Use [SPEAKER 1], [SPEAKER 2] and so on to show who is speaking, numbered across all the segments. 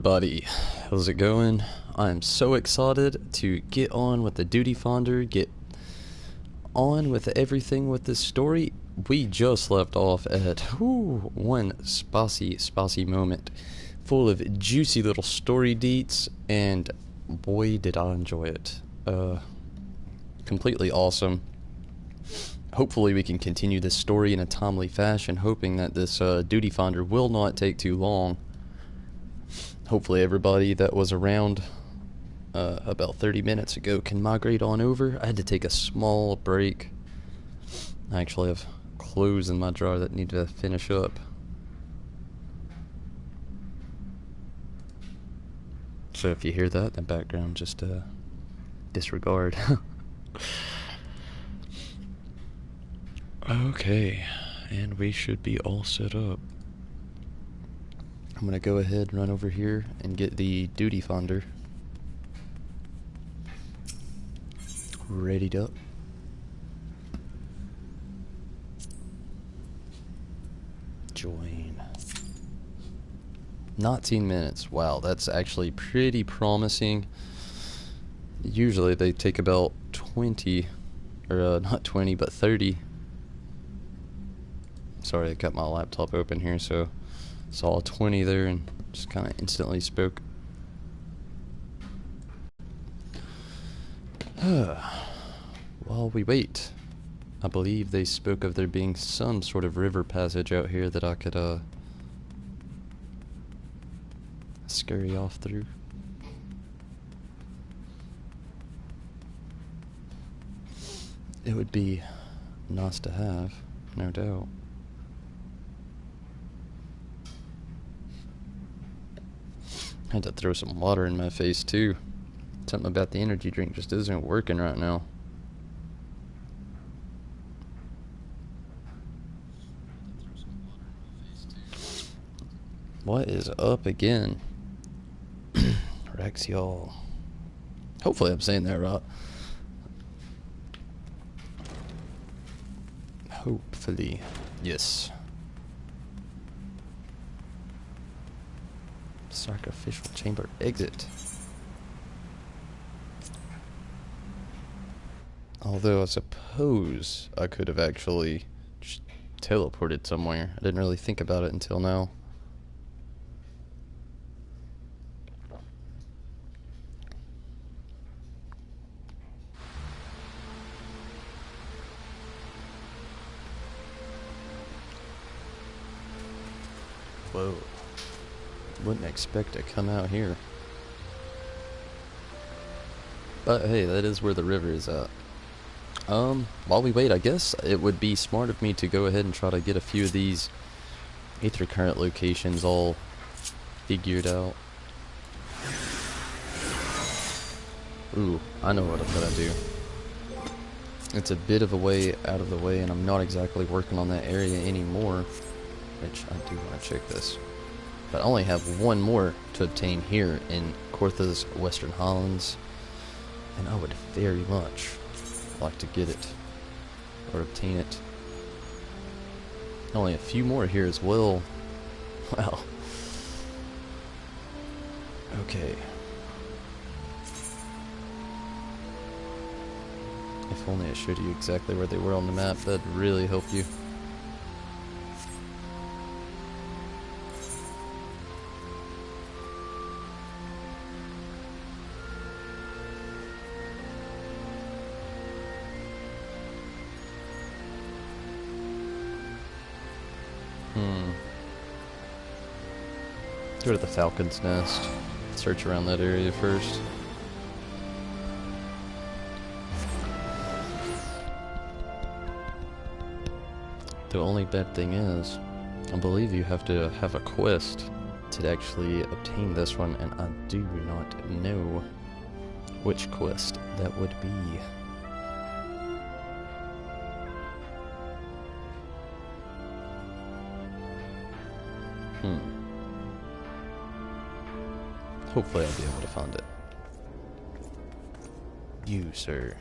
[SPEAKER 1] Buddy, how's it going? I'm so excited to get on with the Duty Finder, get on with everything with this story. We just left off at one spicy moment full of juicy little story deets, and boy did I enjoy it. Completely awesome. Hopefully we can continue this story in a timely fashion, hoping that this Duty Finder will not take too long. Hopefully everybody that was around about 30 minutes ago can migrate on over. I had to take a small break. I actually have clothes in my drawer that need to finish up. So if you hear that in the background, just disregard. Okay, and we should be all set up. I'm gonna go ahead and run over here and get the Duty Finder readied up. Join. 19 minutes. Wow, that's actually pretty promising. Usually they take about 20, or not 20, but 30. Sorry, I got my laptop open here, so saw 20 there and just kind of instantly spoke. While we wait, I believe they spoke of there being some sort of river passage out here that I could scurry off through. It would be nice to have, no doubt. I had to throw some water in my face too. Something about the energy drink just isn't working right now. What is up again? Rex, y'all. Hopefully I'm saying that right. Hopefully. Yes. Sacrificial chamber exit. Although I suppose I could have actually just teleported somewhere. I didn't really think about it until now. Whoa. Wouldn't expect to come out here. But hey, that is where the river is at. While we wait, I guess it would be smart of me to go ahead and try to get a few of these Aether Current locations all figured out. Ooh, I know what I'm gonna do. It's a bit of a way out of the way, and I'm not exactly working on that area anymore, which I do want to check this. But I only have one more to obtain here in Cortha's Western Highlands, and I would very much like to get it, or obtain it. Only a few more here as well. Wow. Okay. If only I showed you exactly where they were on the map, that'd really help you. Go to the Falcon's Nest. Search around that area first. The only bad thing is, I believe you have to have a quest to actually obtain this one, and I do not know which quest that would be. Hopefully I'll be able to find it. You, sir.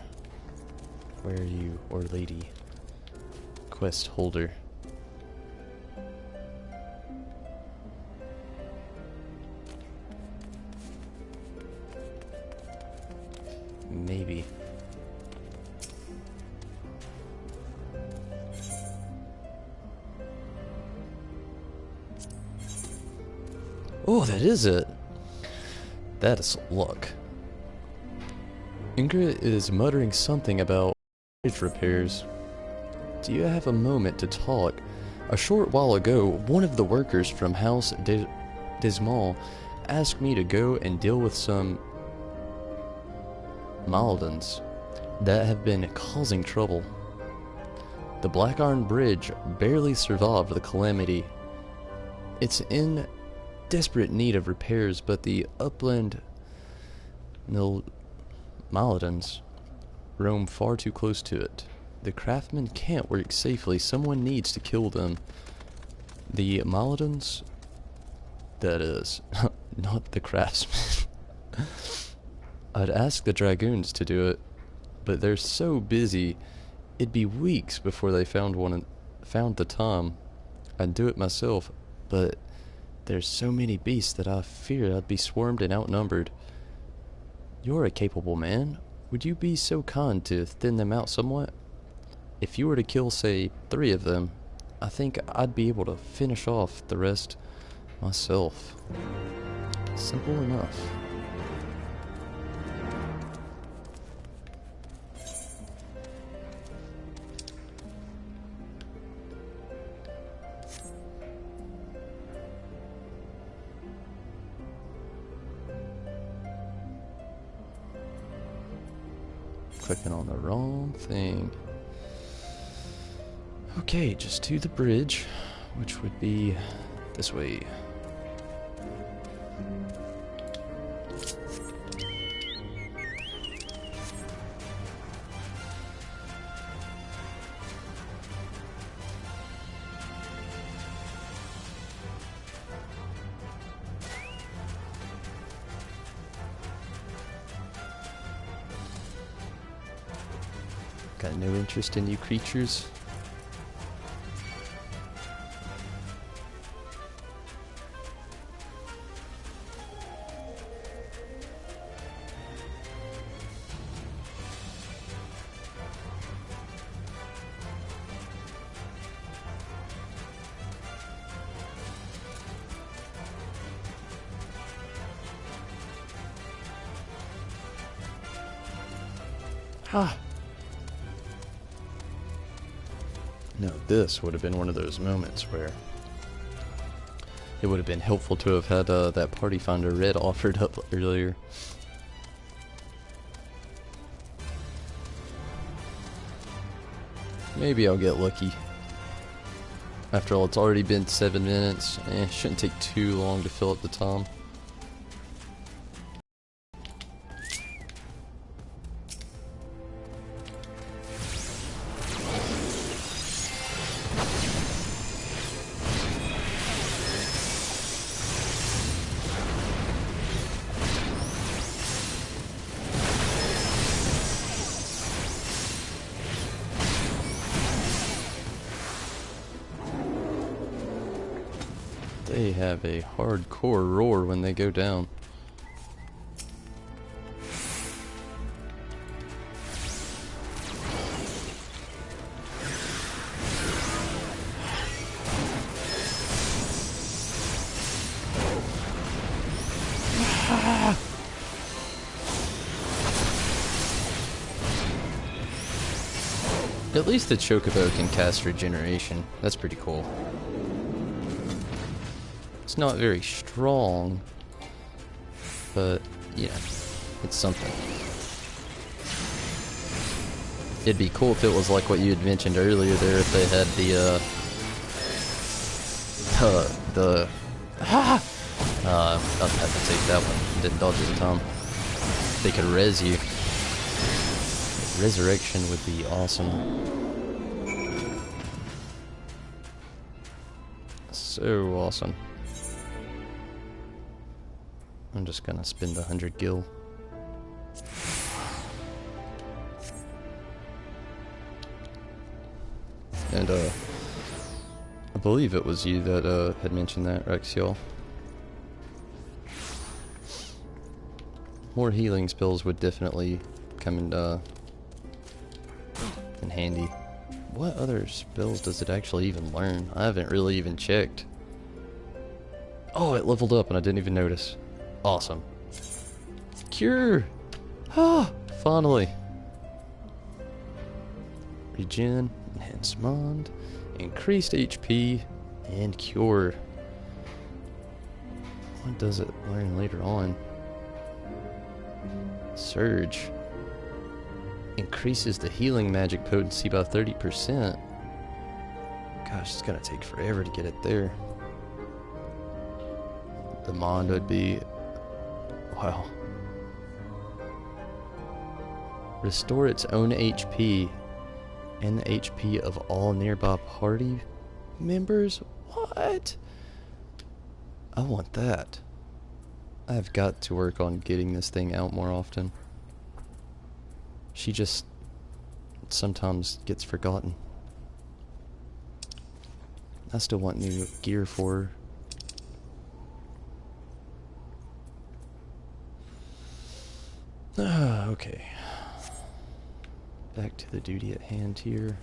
[SPEAKER 1] Where are you, or lady? Quest holder. Maybe. Oh, that is it. That is luck. Ingrid is muttering something about bridge repairs. Do you have a moment to talk? A short while ago, one of the workers from House Dismal asked me to go and deal with some Maldons that have been causing trouble. The Black Iron Bridge barely survived the calamity. It's in desperate need of repairs, but the upland Maldons roam far too close to it. The craftsmen can't work safely. Someone needs to kill them. The Maldons? That is, not the craftsmen. I'd ask the dragoons to do it, but they're so busy. It'd be weeks before they found the time. I'd do it myself, but there's so many beasts that I fear I'd be swarmed and outnumbered. You're a capable man. Would you be so kind to thin them out somewhat? If you were to kill, say, 3 of them, I think I'd be able to finish off the rest myself. Simple enough. Clicking on the wrong thing. Okay, just to the bridge, which would be this way. Got no interest in you creatures. Ha! No, this would have been one of those moments where it would have been helpful to have had that party finder red offered up earlier. Maybe I'll get lucky. After all, it's already been 7 minutes. It shouldn't take too long to fill up the time. They have a hardcore roar when they go down. At least the Chocobo can cast regeneration. That's pretty cool. It's not very strong, but yeah, it's something. It'd be cool if it was like what you had mentioned earlier there, if they had I'll have to take that one. Didn't dodge it in time. They could res you. Resurrection would be awesome. So awesome. I'm just gonna spend 100 gil. And I believe it was you that had mentioned that, Rexiel. More healing spells would definitely come in handy. What other spells does it actually even learn? I haven't really even checked. Oh, it leveled up and I didn't even notice. Awesome. Cure! Ah, finally. Regen, enhanced mind, increased HP, and cure. What does it learn later on? Surge. Increases the healing magic potency by 30%. Gosh, it's gonna take forever to get it there. The mod would be... wow. Restore its own HP and the HP of all nearby party members? What? I want that. I've got to work on getting this thing out more often. She just sometimes gets forgotten. I still want new gear for her. Okay. Back to the duty at hand here.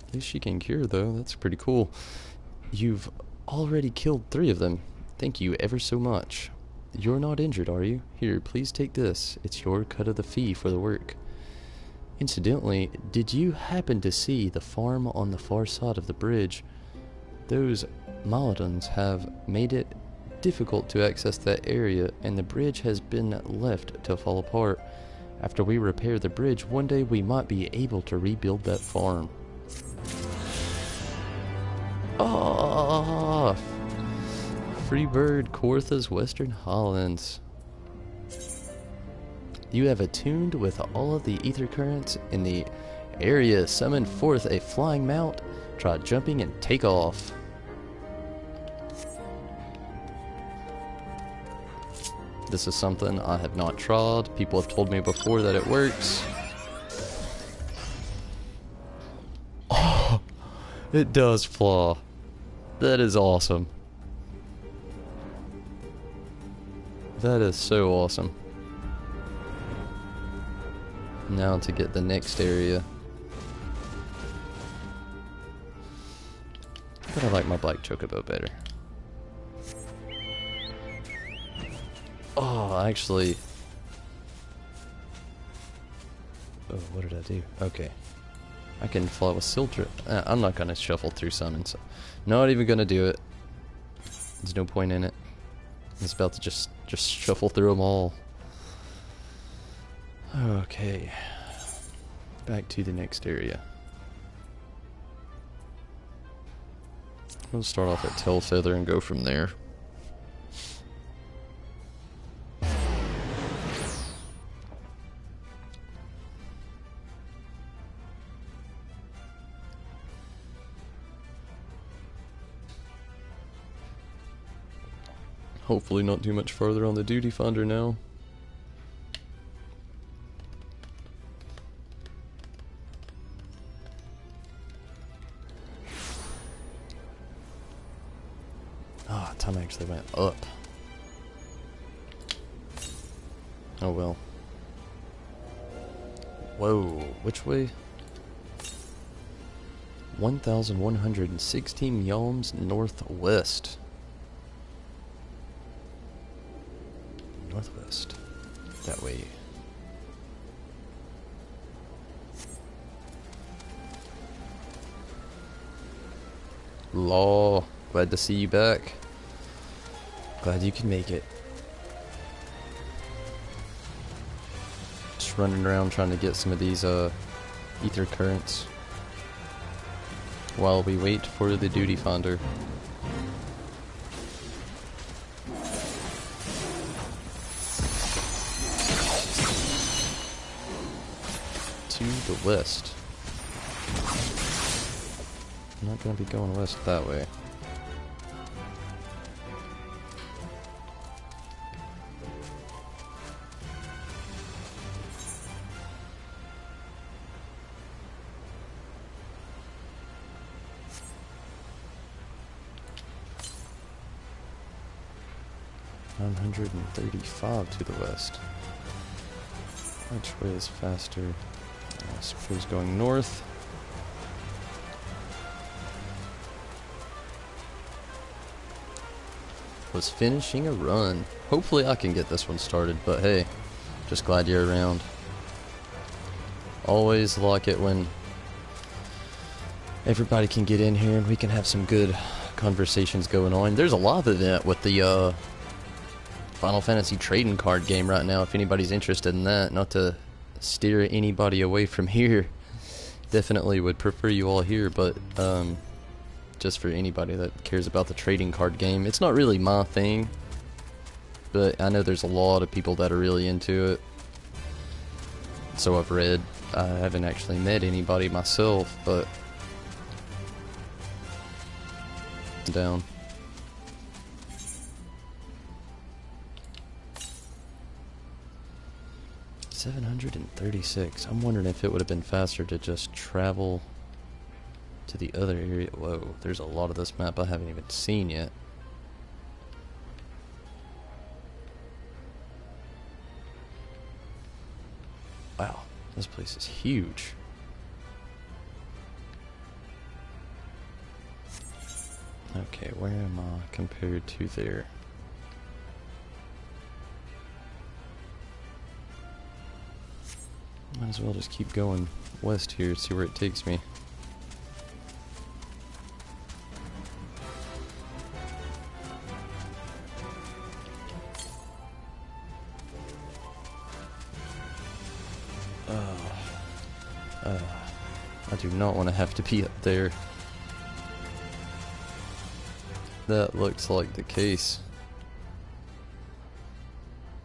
[SPEAKER 1] At least she can cure though, that's pretty cool. You've already killed 3 of them. Thank you ever so much. You're not injured, are you? Here, please take this. It's your cut of the fee for the work. Incidentally, did you happen to see the farm on the far side of the bridge? Those Maladons have made it difficult to access that area, and the bridge has been left to fall apart. After we repair the bridge, one day we might be able to rebuild that farm. Ah! Freebird, Cortha's Western Highlands. You have attuned with all of the ether currents in the area. Summon forth a flying mount. Try jumping and take off. This is something I have not tried. People have told me before that it works. Oh, it does fly. That is awesome. That is so awesome. Now to get the next area. But I like my black chocobo better. Oh, actually... oh, what did I do? Okay. I can fly with Sildra. I'm not gonna shuffle through summons. Not even gonna do it. There's no point in it. I was about to just shuffle through them all. Okay. Back to the next area. We'll start off at Tailfeather and go from there. Hopefully not too much further on the duty finder now. Ah, time actually went up. Oh well. Whoa, which way? 1,116 yalms northwest. Northwest. That way. Law, glad to see you back. Glad you can make it. Just running around trying to get some of these ether currents while we wait for the duty finder. To the west. I'm not going to be going west that way. 935 to the west. Which way is faster? I suppose going north. Was finishing a run. Hopefully I can get this one started, but hey, just glad you're around. Always like it when everybody can get in here and we can have some good conversations going on. There's a lot of that with the Final Fantasy trading card game right now, if anybody's interested in that. Not to steer anybody away from here. Definitely would prefer you all here, but just for anybody that cares about the trading card game. It's not really my thing, but I know there's a lot of people that are really into it. So I've read. I haven't actually met anybody myself, but down. $736. I'm wondering if it would have been faster to just travel to the other area. Whoa, there's a lot of this map I haven't even seen yet. Wow, this place is huge. Okay, where am I compared to there? Might as well just keep going west here, see where it takes me. I do not want to have to be up there. That looks like the case.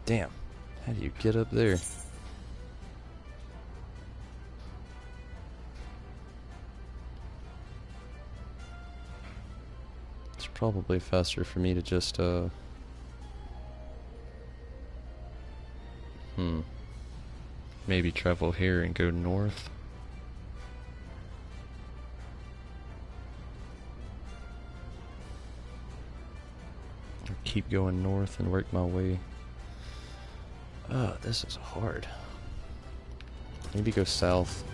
[SPEAKER 1] Damn, how do you get up there? It's probably faster for me to just, maybe travel here and go north. Or keep going north and work my way. Oh, this is hard. Maybe go south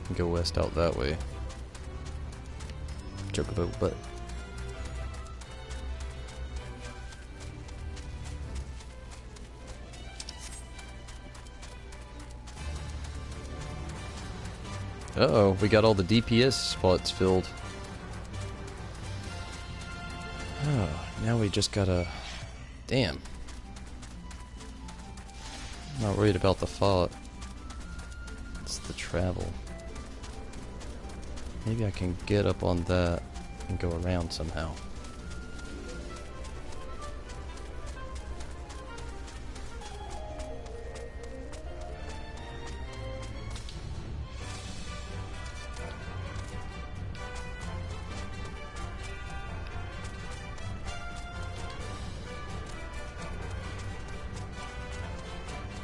[SPEAKER 1] and go west out that way. Joke about butt. Uh-oh, we got all the DPS spots filled. Oh, now we just gotta... Damn. I'm not worried about the fight. It's the travel. Maybe I can get up on that and go around somehow.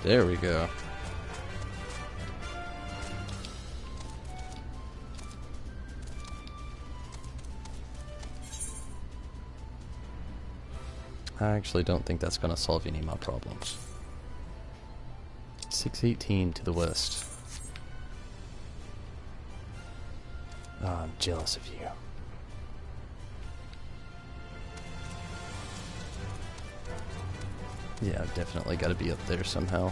[SPEAKER 1] There we go. I actually don't think that's going to solve any of my problems. 618 to the west. Oh, I'm jealous of you. Yeah, I've definitely got to be up there somehow.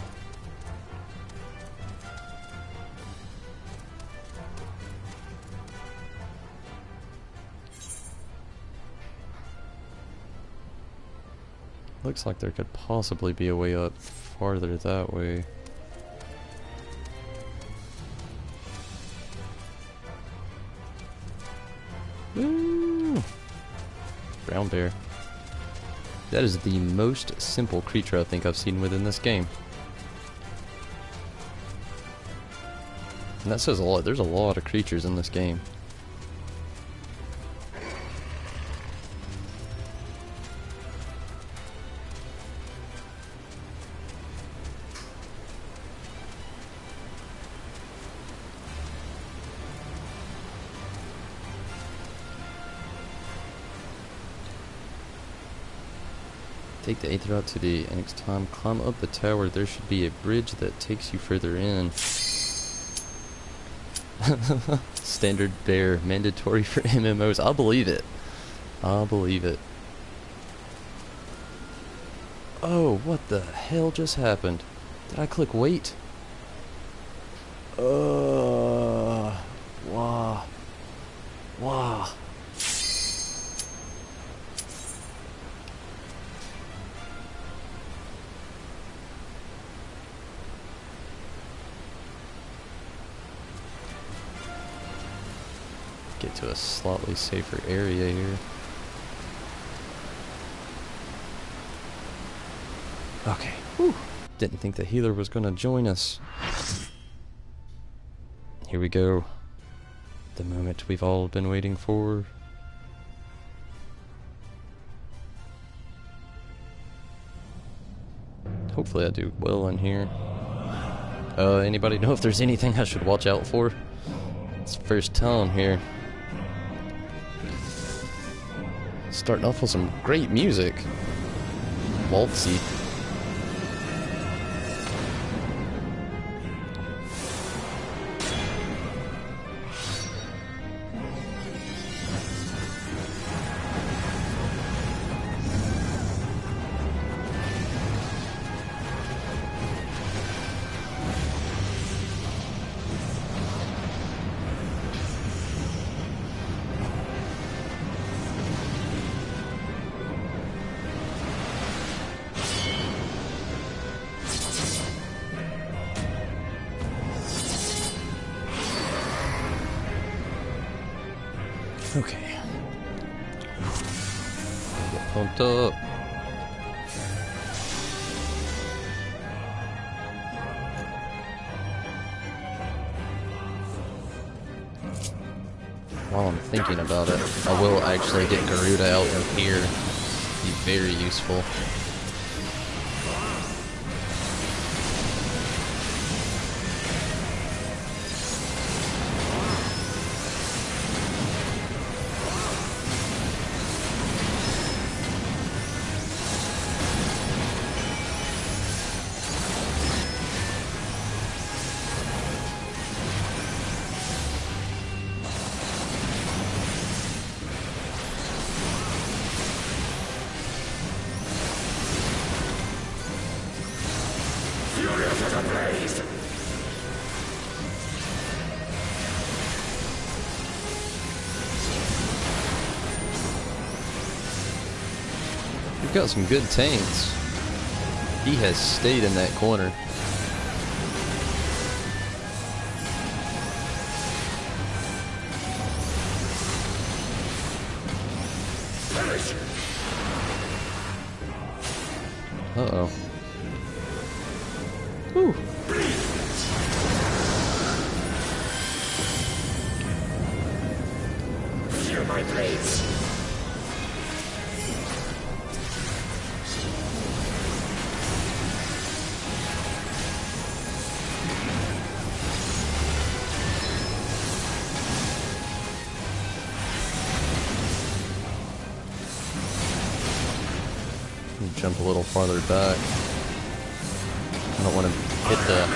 [SPEAKER 1] Looks like there could possibly be a way up farther that way. Woo! Brown bear. That is the most simple creature I think I've seen within this game. And that says a lot. There's a lot of creatures in this game. Take the Aether out to the next time. Climb up the tower. There should be a bridge that takes you further in. Standard bear. Mandatory for MMOs. I'll believe it. I'll believe it. Oh, what the hell just happened? Did I click wait? Wow. Wow. Get to a slightly safer area here. Okay. Whew. Didn't think the healer was going to join us. Here we go. The moment we've all been waiting for. Hopefully I do well in here. Anybody know if there's anything I should watch out for? It's the first time here. Starting off with some great music. Waltzy. Okay. Get pumped up. While I'm thinking about it, I will actually get Garuda out of here. Be very useful. We've got some good tanks. He has stayed in that corner. Uh-oh. Whew.
[SPEAKER 2] Feel my blades.
[SPEAKER 1] Jump a little farther back. I don't want to hit the...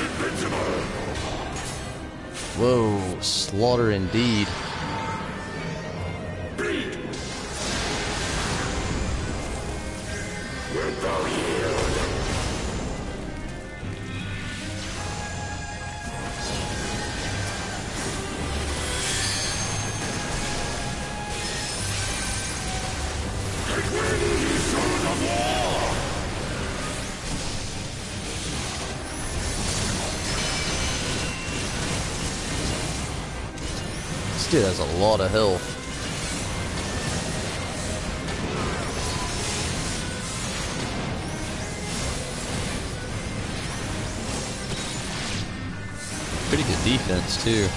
[SPEAKER 1] Whoa, slaughter indeed.
[SPEAKER 2] Wilt thou yield? Get ready, son of war!
[SPEAKER 1] This dude has a lot of health. Pretty good defense too.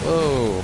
[SPEAKER 1] Whoa.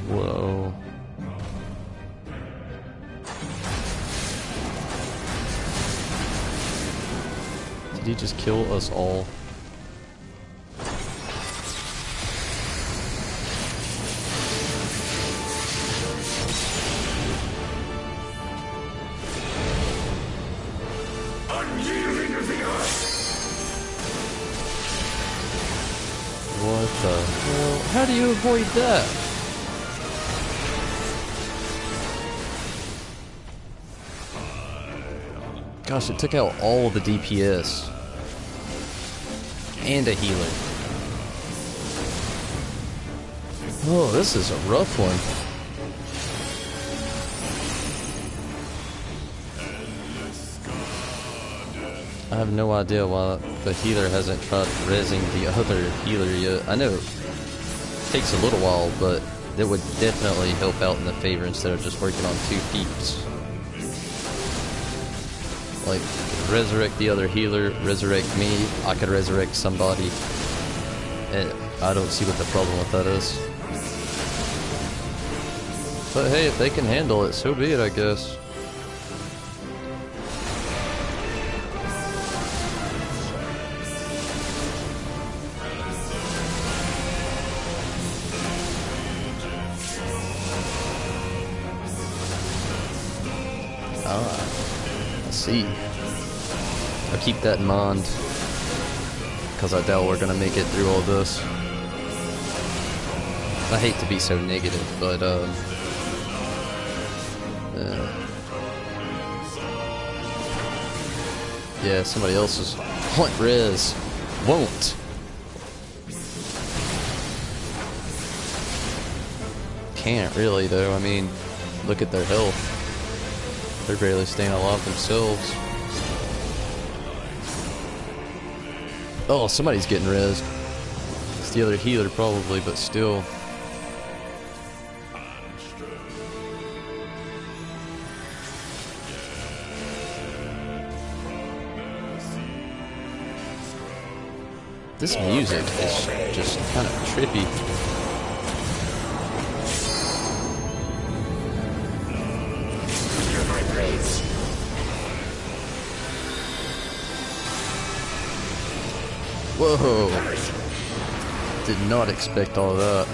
[SPEAKER 1] Whoa. Did he just kill us all?
[SPEAKER 2] Unyielding of the earth.
[SPEAKER 1] What the hell? How do you avoid that? Gosh, it took out all the DPS. And a healer. Oh, this is a rough one. I have no idea why the healer hasn't tried rezzing the other healer yet. I know it takes a little while, but that would definitely help out in the favor instead of just working on 2 peeps. Like, resurrect the other healer, resurrect me, I could resurrect somebody. And I don't see what the problem with that is. But hey, if they can handle it, so be it, I guess. See. I'll keep that in mind, because I doubt we're gonna make it through all this. I hate to be so negative, but yeah, somebody else's hunt res won't. Can't really though. I mean, look at their health. They're barely staying alive themselves. Oh, somebody's getting rezzed. It's the other healer probably, but still. This music is just kind of trippy. Whoa! Did not expect all that.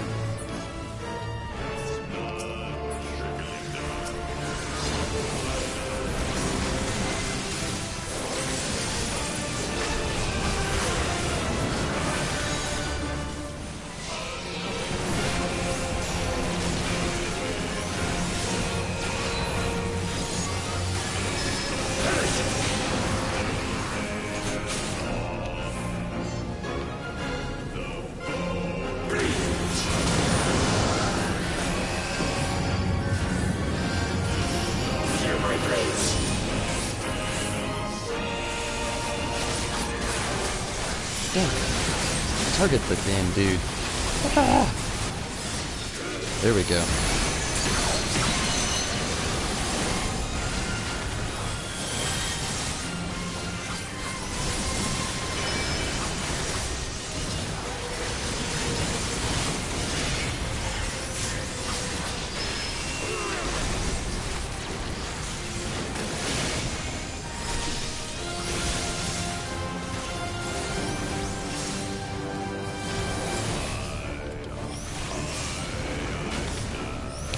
[SPEAKER 1] Target the damn dude. Ah. There we go.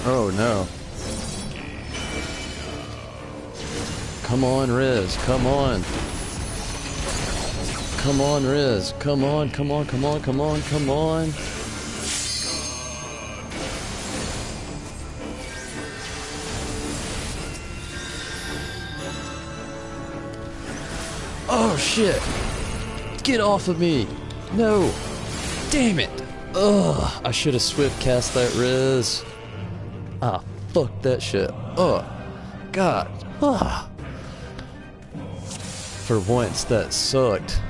[SPEAKER 1] Oh no. Come on, Riz. Come on. Come on, Riz. Come on, come on, come on, come on, come on. Oh shit. Get off of me. No. Damn it. Ugh. I should have swift cast that Riz. Ah, fuck that shit. Oh, God. Ah. For once, that sucked.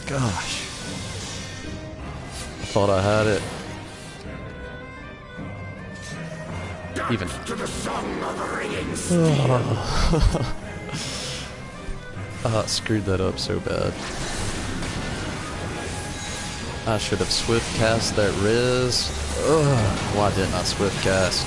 [SPEAKER 1] Gosh. I thought I had it. Even.
[SPEAKER 2] To the song of the ringing
[SPEAKER 1] Ah, screwed that up so bad. I should have swift cast that res. Ugh, why didn't I swift cast?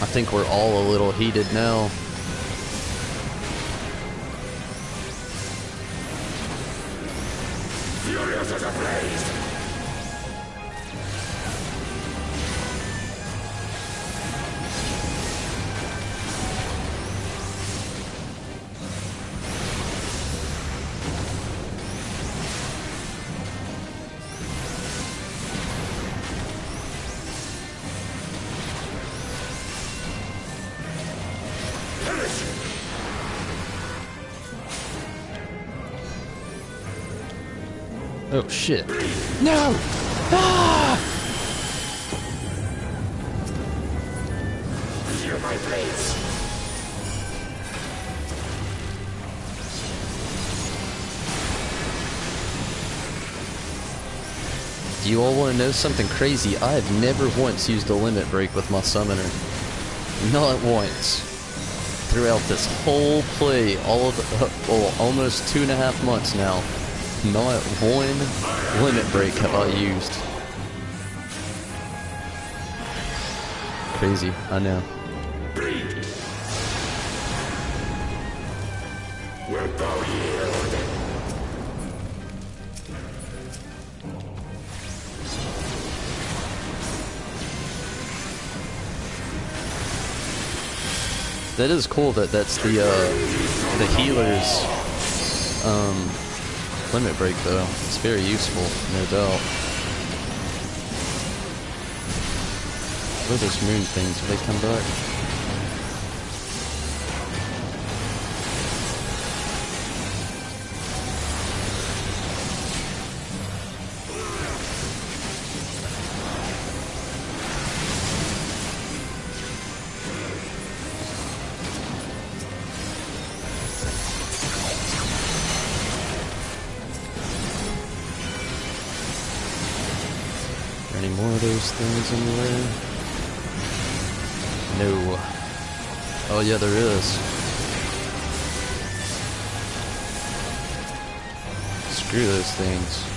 [SPEAKER 1] I think we're all a little heated now.
[SPEAKER 2] Furious as a blaze.
[SPEAKER 1] Oh shit. No! Ah!
[SPEAKER 2] Feel my blades.
[SPEAKER 1] Do you all want to know something crazy? I have never once used a limit break with my summoner. Not once. Throughout this whole play, all of the, well, almost 2.5 months now, not one limit break have I used. Crazy, I know.
[SPEAKER 2] Breathe. Wilt thou yield?
[SPEAKER 1] That is cool that that's the healer's limit break though. It's very useful, no doubt. What are those moon things? Do they come back? Any more of those things anywhere? No. Oh yeah, there is. Screw those things.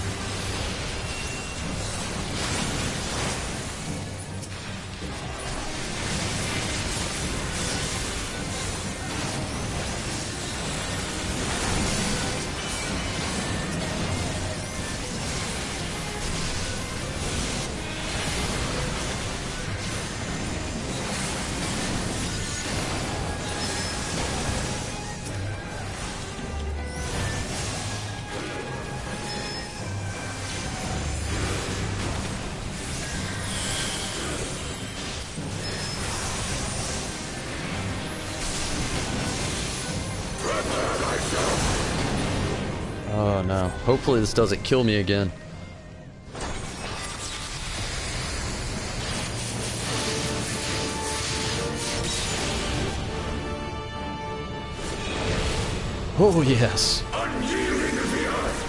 [SPEAKER 1] Oh no. Hopefully this doesn't kill me again. Oh yes.
[SPEAKER 2] Unyielding of the earth.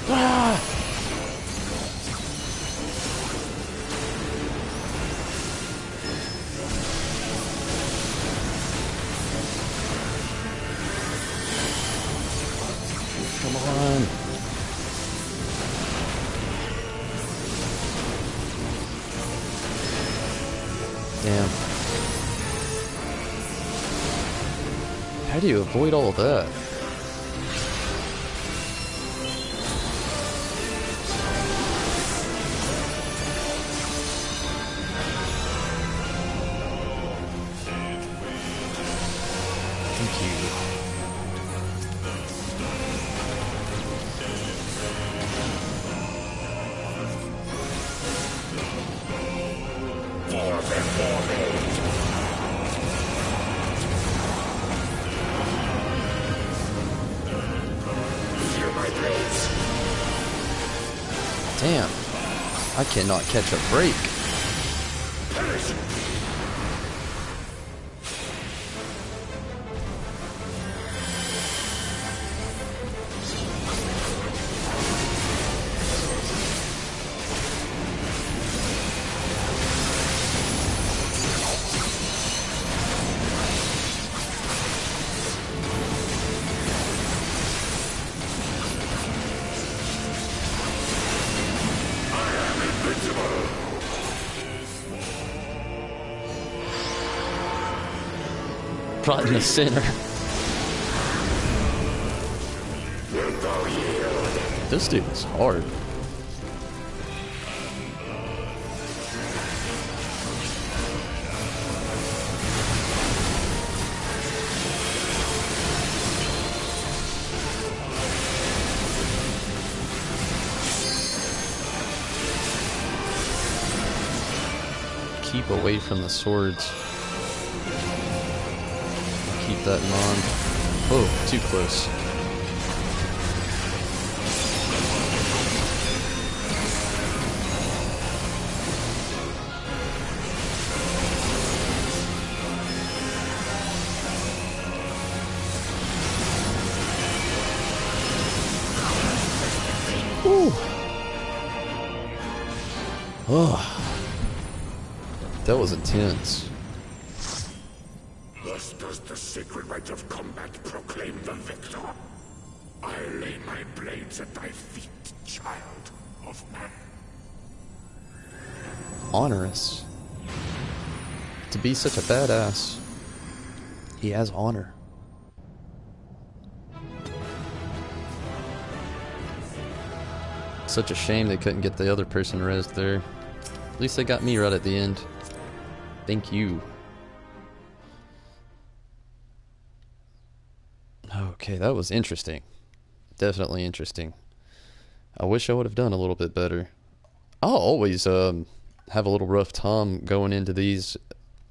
[SPEAKER 1] Ah! Come on. Damn. How do you avoid all of that? Thank you.
[SPEAKER 2] warfare foremost. Feel my blades.
[SPEAKER 1] Damn. I cannot catch a break.
[SPEAKER 2] Perish.
[SPEAKER 1] Right in the center.
[SPEAKER 2] Wilt thou yield?
[SPEAKER 1] This dude is hard. Keep away from the swords. Keep that in mind. Oh, too close. Ooh. Oh. That was intense.
[SPEAKER 2] Thus does the sacred rite of combat proclaim the victor. I lay my blades at thy feet, child of man.
[SPEAKER 1] Honorous. To be such a badass, he has honor. Such a shame they couldn't get the other person rezzed there. At least they got me right at the end. Thank you. Okay, that was interesting. Definitely interesting. I wish I would have done a little bit better. I'll always have a little rough time going into these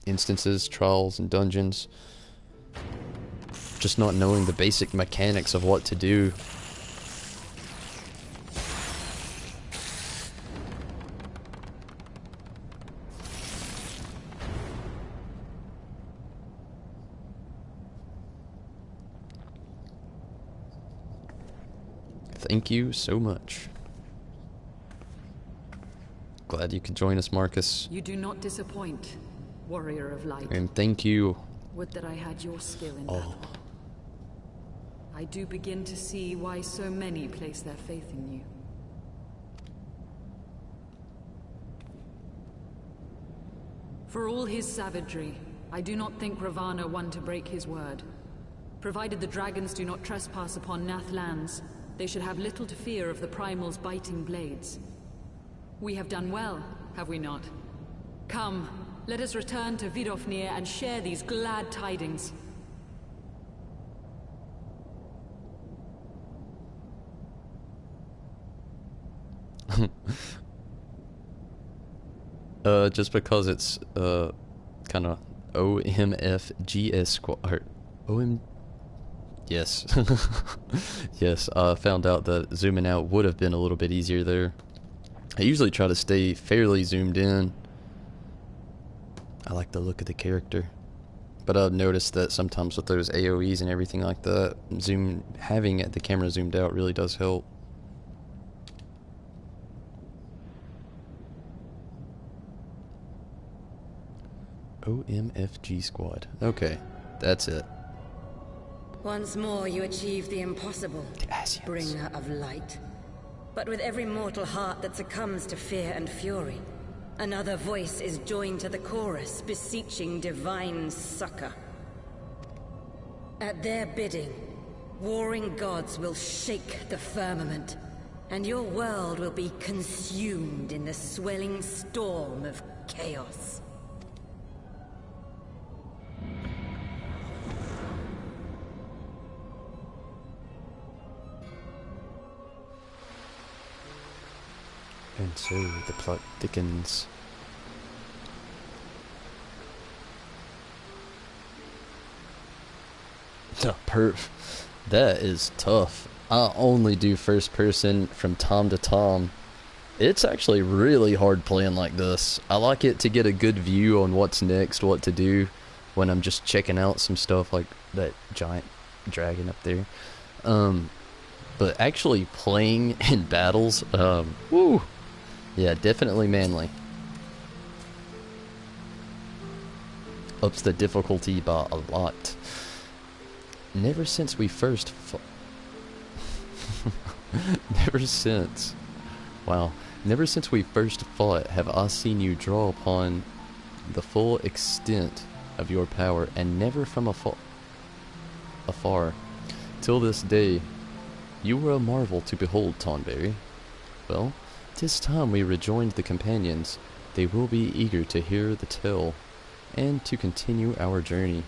[SPEAKER 1] instances, trials, and dungeons. Just not knowing the basic mechanics of what to do. Thank you so much. Glad you could join us, Marcus.
[SPEAKER 3] You do not disappoint, warrior of light.
[SPEAKER 1] And thank you.
[SPEAKER 3] Would that I had your skill in battle. I do begin to see why so many place their faith in you. For all his savagery, I do not think Ravana one to break his word. Provided the dragons do not trespass upon Nath lands, they should have little to fear of the Primal's biting blades. We have done well, have we not? Come, let us return to Vidofnir and share these glad tidings.
[SPEAKER 1] Just because it's kind of OMFGS squad. OM. Yes. Yes, I found out that zooming out would have been a little bit easier there. I usually try to stay fairly zoomed in. I like the look of the character. But I've noticed that sometimes with those AoEs and everything like that, having the camera zoomed out really does help. OMFG squad. Okay, that's it.
[SPEAKER 4] Once more you achieve the impossible, bringer of light. But with every mortal heart that succumbs to fear and fury, another voice is joined to the chorus, beseeching divine succor. At their bidding, warring gods will shake the firmament, and your world will be consumed in the swelling storm of chaos.
[SPEAKER 1] And so the plot thickens. Perf. That is tough. I only do first person from time to time. It's actually really hard playing like this. I like it to get a good view on what's next, what to do when I'm just checking out some stuff like that giant dragon up there. But actually playing in battles, woo! Yeah, definitely manly. Ups the difficulty by a lot. Never since we first Never since we first fought have I seen you draw upon the full extent of your power, and never from afar. Till this day, you were a marvel to behold, Tonberry. Well, 'tis time we rejoined the companions. They will be eager to hear the tale, and to continue our journey.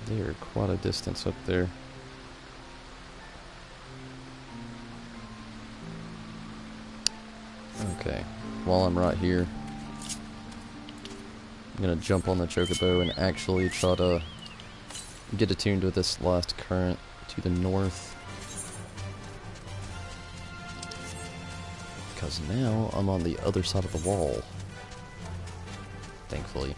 [SPEAKER 1] They are quite a distance up there. Okay, while I'm right here, I'm gonna jump on the chocobo and actually try to get attuned with this last current to the north. Because now I'm on the other side of the wall. Thankfully.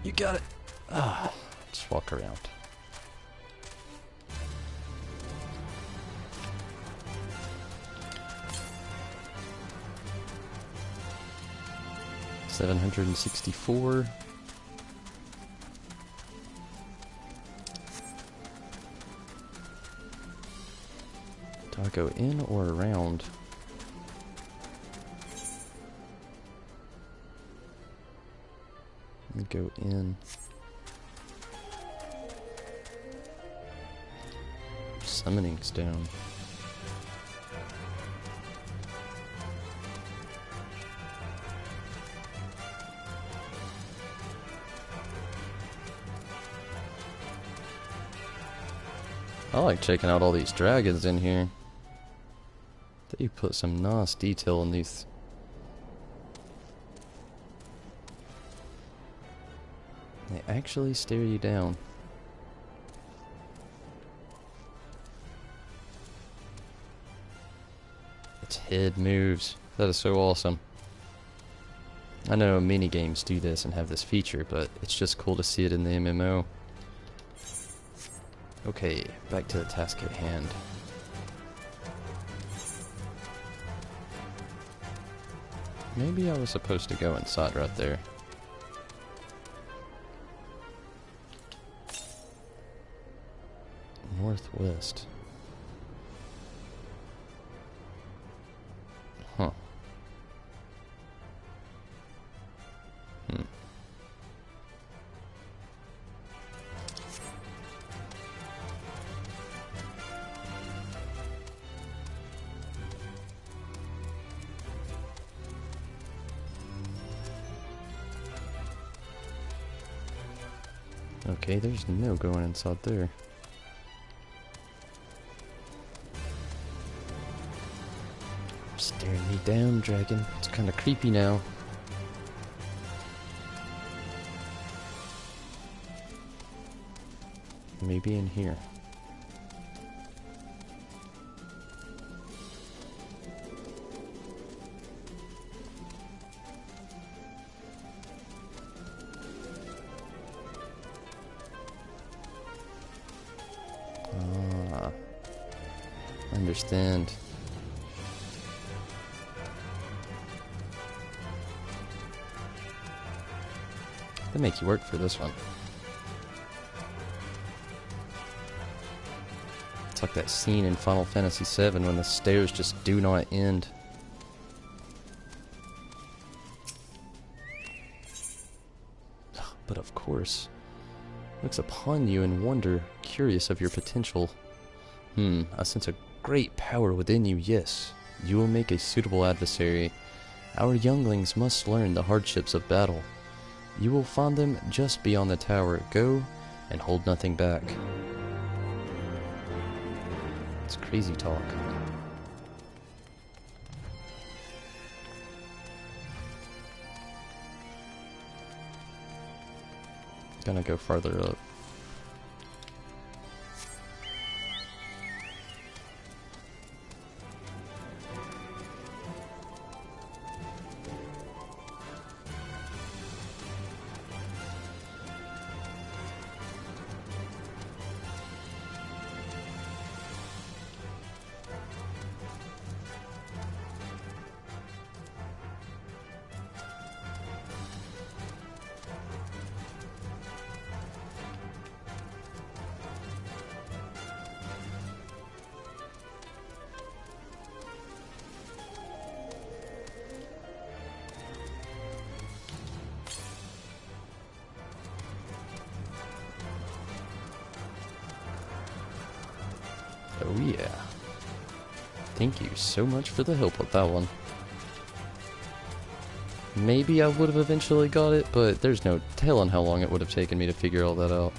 [SPEAKER 1] You got it. Just walk around. $764. Do I go in or around? Go in. Summoning's down. I like checking out all these dragons in here. They put some nice detail in these. They actually stare you down. Its head moves. That is so awesome. I know mini games do this and have this feature, but it's just cool to see it in the MMO. Okay, back to the task at hand. Maybe I was supposed to go inside right there. Northwest. Huh. Okay, there's no going inside there. Staring me down, dragon. It's kind of creepy now. Maybe in here. Ah, I understand. They make you work for this one. It's like that scene in Final Fantasy VII when the stairs just do not end. But of course, looks upon you in wonder, curious of your potential. I sense a great power within you, yes. You will make a suitable adversary. Our younglings must learn the hardships of battle. You will find them just beyond the tower. Go and hold nothing back. It's crazy talk. Gonna go farther up. Oh yeah. Thank you so much for the help with that one. Maybe I would have eventually got it, but there's no telling how long it would have taken me to figure all that out.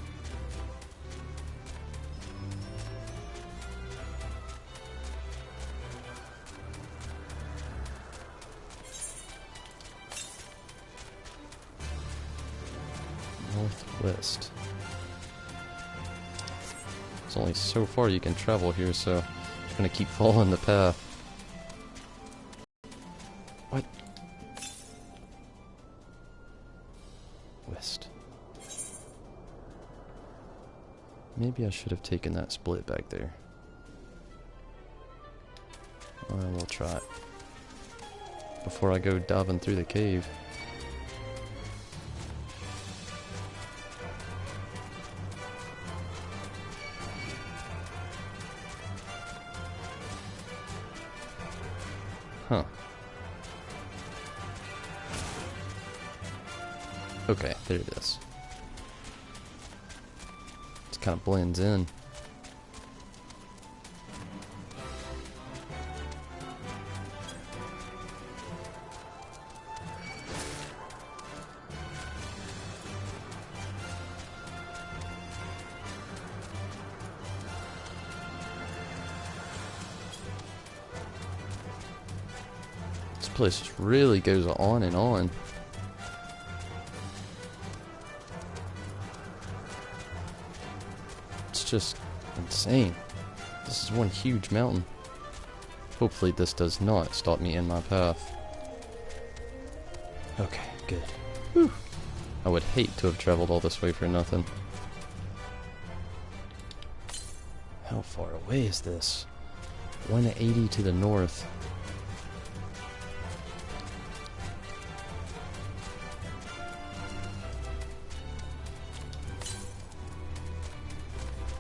[SPEAKER 1] Northwest. There's only so far you can travel here, so I'm just gonna keep following the path. What? West. Maybe I should have taken that split back there. We'll try it. Before I go diving through the cave. Huh. Okay, there it is. It kind of blends in. This place just really goes on and on. It's just insane. This is one huge mountain. Hopefully this does not stop me in my path. Okay, good. Whew. I would hate to have traveled all this way for nothing. How far away is this? 180 to the north.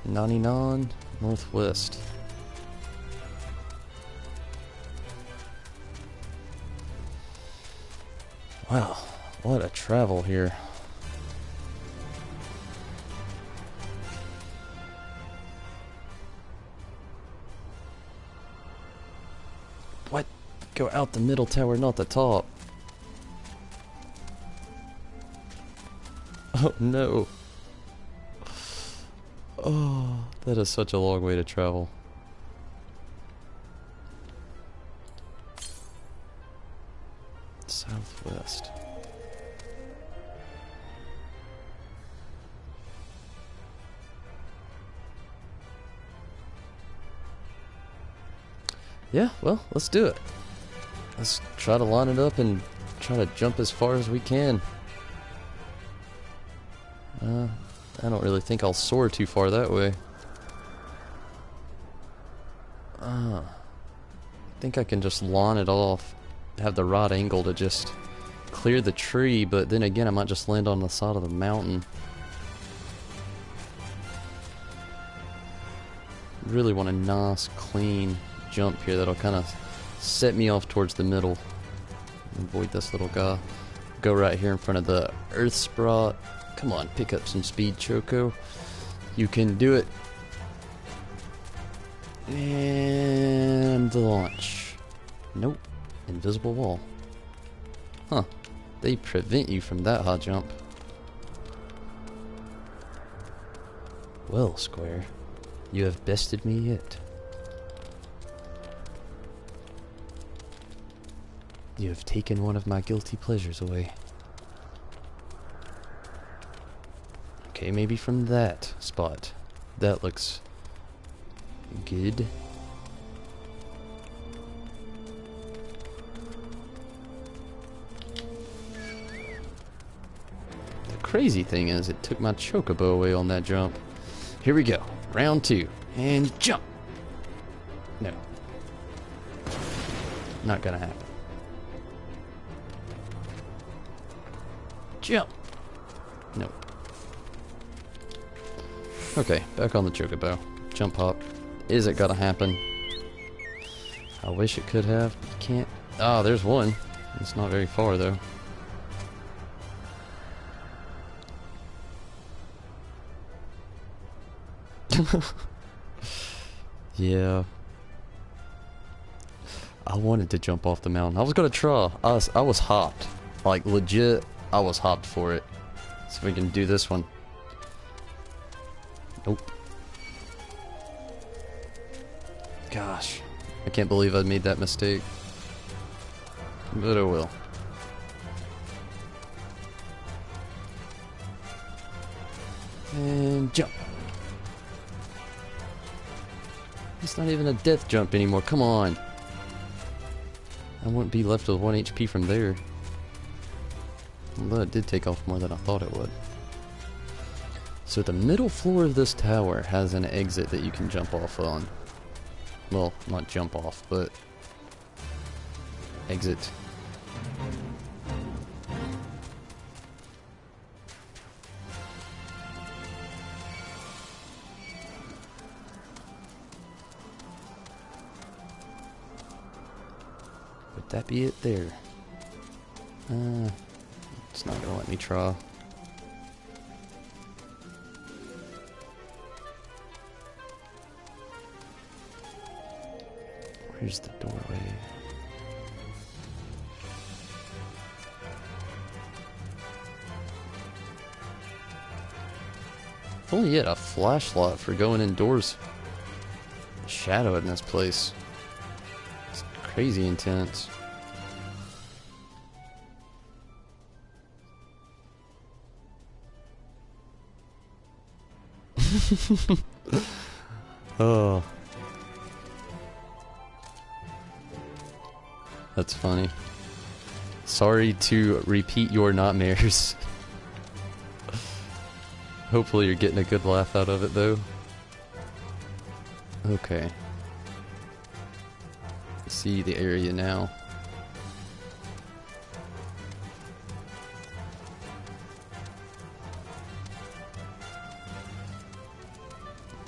[SPEAKER 1] .99 northwest. Wow, what a travel here. What? Go out the middle tower, not the top. Oh no. Oh, that is such a long way to travel. Southwest. Yeah, well, let's do it. Let's try to line it up and try to jump as far as we can. I don't really think I'll soar too far that way. I think I can just lawn it off, have the right angle to just clear the tree, but then again I might just land on the side of the mountain. Really want a nice clean jump here that'll kind of set me off towards the middle. Avoid this little guy. Go right here in front of the earth sprite. Come on, pick up some speed, Choco. You can do it. And launch. Nope. Invisible wall. Huh. They prevent you from that high jump. Well, Square, you have bested me yet. You have taken one of my guilty pleasures away. Okay, maybe from that spot. That looks good. The crazy thing is, it took my chocobo away on that jump. Here we go. Round 2. And jump! No. Not gonna happen. Jump! Nope. Okay, back on the chocobo. Jump hop. Is it gonna happen? I wish it could have. Can't. Ah, there's one. It's not very far though. Yeah. I wanted to jump off the mountain. I was gonna try. I was hopped. Like legit, I was hopped for it. See if we can do this one. Nope. Gosh. I can't believe I made that mistake. But I will. And jump. It's not even a death jump anymore. Come on. I wouldn't be left with 1 HP from there. Although it did take off more than I thought it would. So the middle floor of this tower has an exit that you can jump off on. Well, not jump off, but exit. Would that be it there? It's not gonna let me try. Where's the doorway? If only you had a flashlight for going indoors. Shadow in this place. It's crazy intense. Oh. That's funny. Sorry to repeat your nightmares. Hopefully you're getting a good laugh out of it though. Okay. See the area now.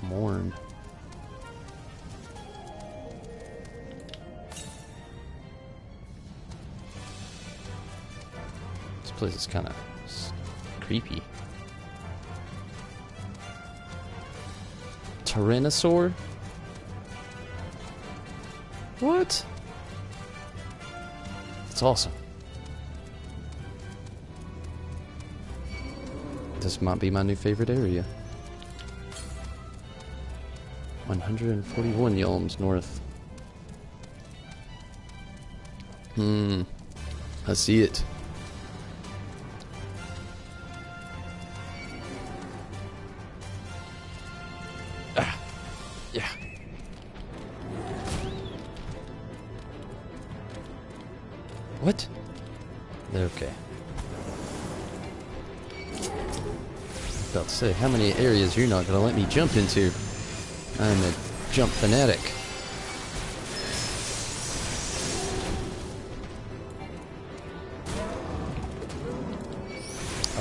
[SPEAKER 1] Mourn. This place is kind of creepy. Tyrannosaur? What? That's awesome. This might be my new favorite area. 141 yalms north. I see it. Ah, yeah. What? Okay. About to say, how many areas you're not gonna let me jump into? I'm a jump fanatic.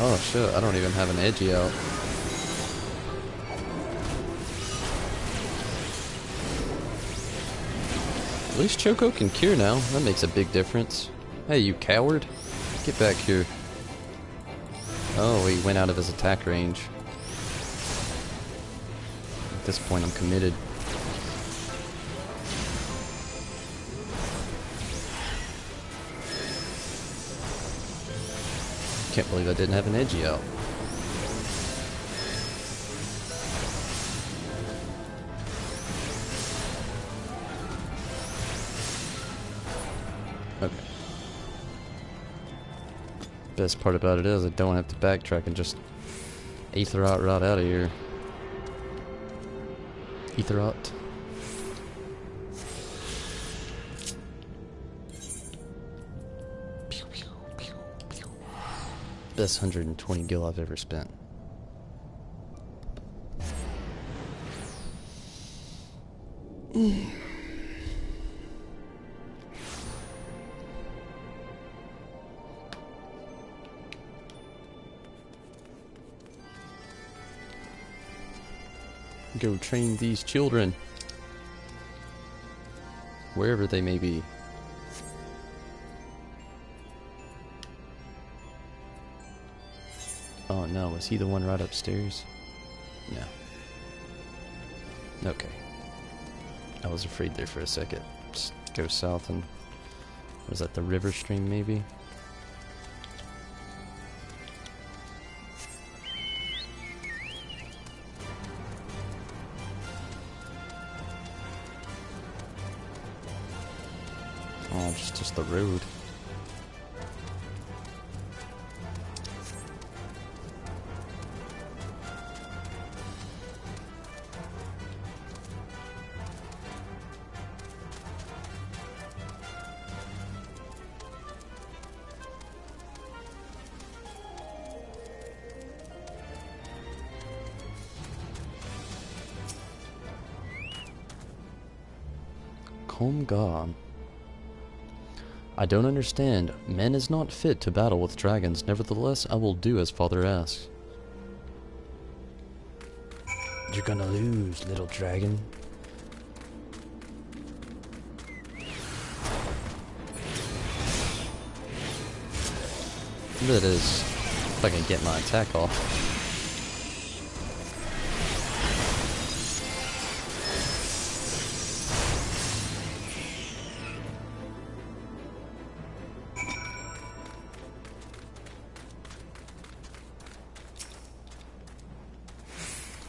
[SPEAKER 1] Oh shit, I don't even have an edgy out. At least Choco can cure now. That makes a big difference. Hey, you coward. Get back here. Oh, he went out of his attack range. At this point, I'm committed. Can't believe I didn't have an edgy out. Okay. Best part about it is I don't have to backtrack and just ether out right out of here. Ether out. Best 120 gil I've ever spent. Go train these children. Wherever they may be. Oh no, was he the one right upstairs? No. Okay. I was afraid there for a second. Just go south and... was that the river stream maybe? Oh, just the road. Calm God. I don't understand. Man is not fit to battle with dragons. Nevertheless, I will do as Father asks. You're gonna lose, little dragon. That is, if I can get my attack off.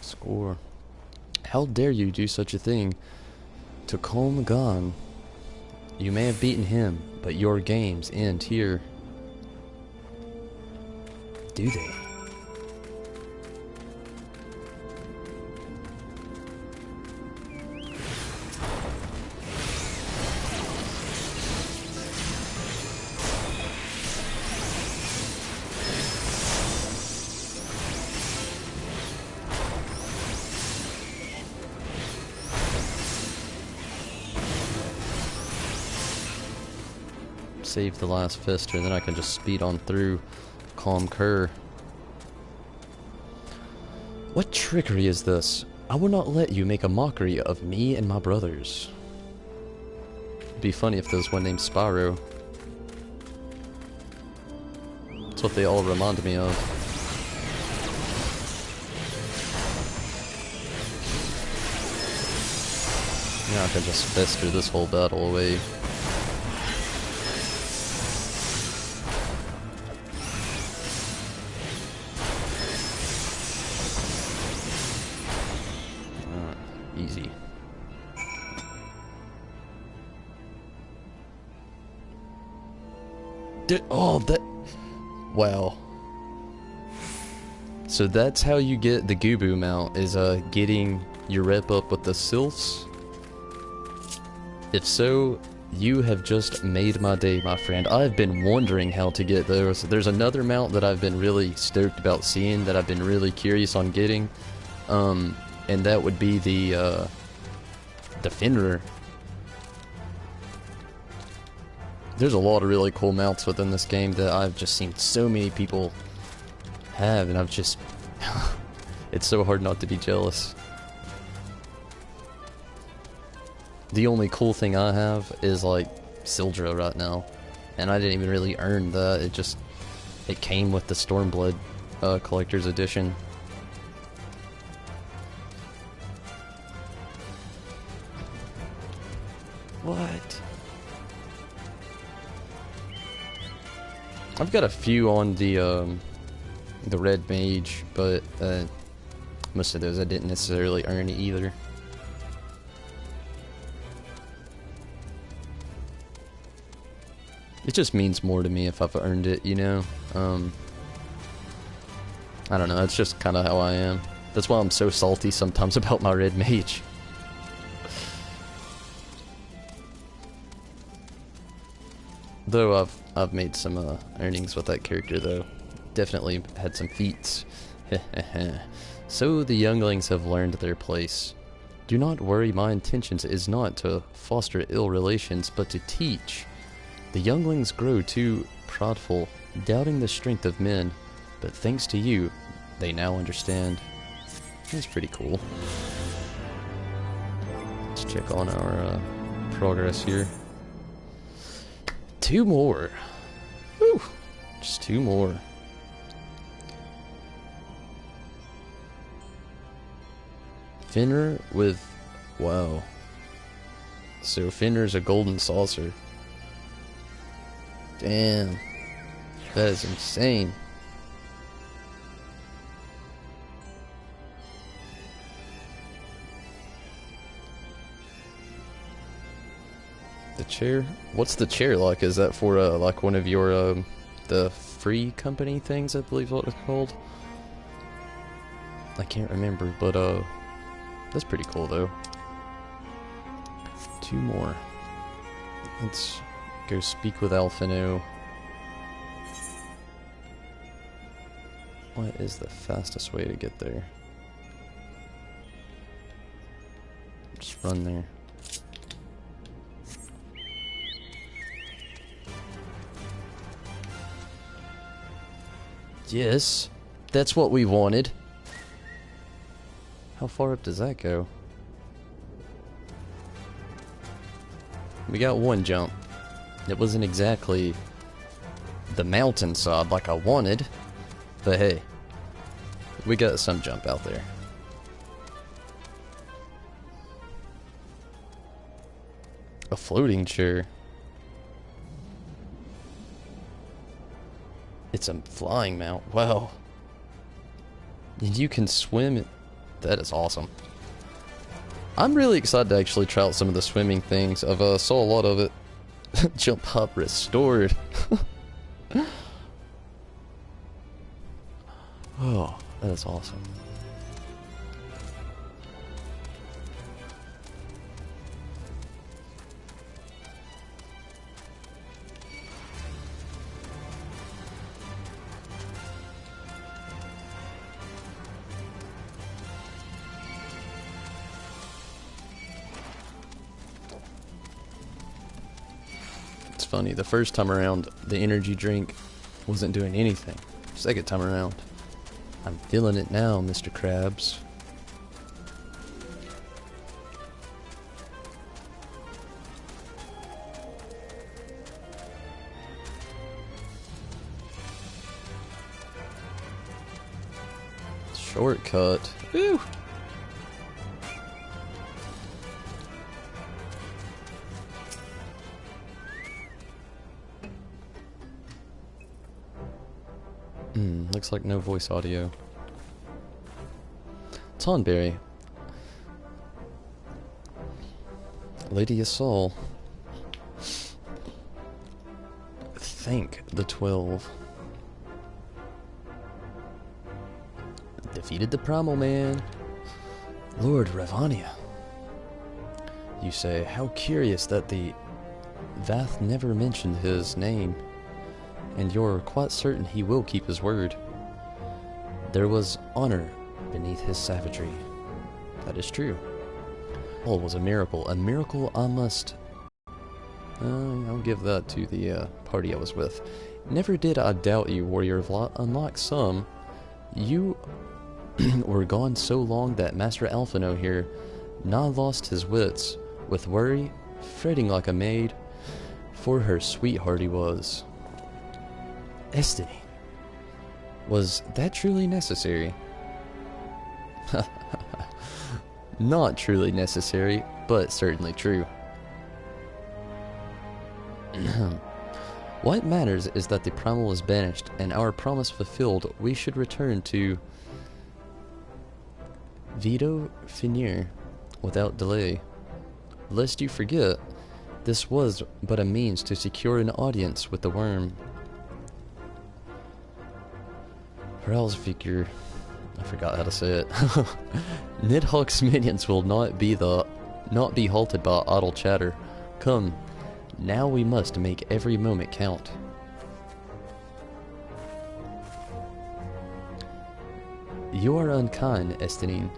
[SPEAKER 1] Score. How dare you do such a thing to Colm Gon? You may have beaten him, but your games end here. Do they? Save the last Fister, and then I can just speed on through Calm Cur. What trickery is this? I will not let you make a mockery of me and my brothers. It'd be funny if there was one named Spyro. That's what they all remind me of. Now I can just Fister this whole battle away. Easy. Oh, that... wow. So that's how you get the Goobu mount, is getting your rep up with the Sylphs? If so, you have just made my day, my friend. I've been wondering how to get those. There's another mount that I've been really stoked about seeing, that I've been really curious on getting. And that would be the Defender. There's a lot of really cool mounts within this game that I've just seen so many people have, and I've just... it's so hard not to be jealous. The only cool thing I have is, like, Sildra right now. And I didn't even really earn that, it came with the Stormblood Collector's Edition. What? I've got a few on the Red Mage, but most of those I didn't necessarily earn either. It just means more to me if I've earned it, you know? I don't know, that's just kind of how I am. That's why I'm so salty sometimes about my Red Mage. Though I've made some earnings with that character though. Definitely had some feats. So the younglings have learned their place. Do not worry, my intentions is not to foster ill relations, but to teach. The younglings grow too proudful, doubting the strength of men, but thanks to you, they now understand. That's pretty cool. Let's check on our progress here. 2 more. Whew. Just 2 more. Finner with... wow. So Finner's a golden saucer. Damn. That is insane. The chair? What's the chair like? Is that for like one of your the free company things, I believe is what it's called? I can't remember, but that's pretty cool though. 2 more. Let's go speak with Alphino. What is the fastest way to get there? Just run there. Yes, that's what we wanted. How far up does that go? We got 1 jump. It wasn't exactly the mountainside like I wanted, but hey, we got some jump out there. A floating chair. It's a flying mount. Wow. And you can swim it. That is awesome. I'm really excited to actually try out some of the swimming things. I've saw a lot of it. Jump hop restored. Oh, that is awesome. Funny, the first time around the energy drink wasn't doing anything. Second time around, I'm feeling it now, Mr. Krabs. Shortcut. Woo! Looks like no voice audio. Tonberry. Lady Assault. Thank the 12. Defeated the Primal Man. Lord Ravania. You say, how curious that the Vath never mentioned his name, and you're quite certain he will keep his word. There was honor beneath his savagery. That is true. All was a miracle I must... I'll give that to the party I was with. Never did I doubt you, warrior of lot, unlike some. You were gone so long that Master Alphino here nigh lost his wits with worry, fretting like a maid, for her sweetheart he was. Destiny. Was that truly necessary? Not truly necessary, but certainly true. What matters is that the primal is banished, and our promise fulfilled. We should return to Vito Finir without delay. Lest you forget, this was but a means to secure an audience with the worm. Figure, I forgot how to say it. Nidhogg's minions will not be halted by idle chatter. Come, now we must make every moment count. You are unkind, Estinine.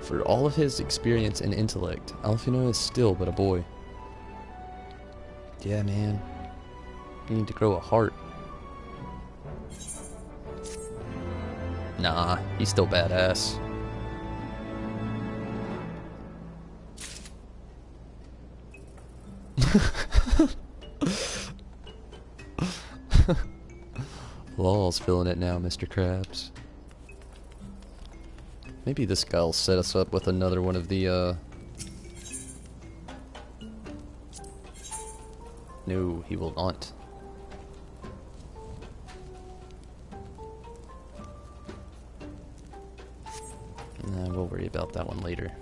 [SPEAKER 1] For all of his experience and intellect, Alphino is still but a boy. Yeah, man. You need to grow a heart. Nah, he's still badass. Law's feeling it now, Mr. Krabs. Maybe this guy'll set us up with another one of the, No, he will not. Nah, we'll worry about that one later.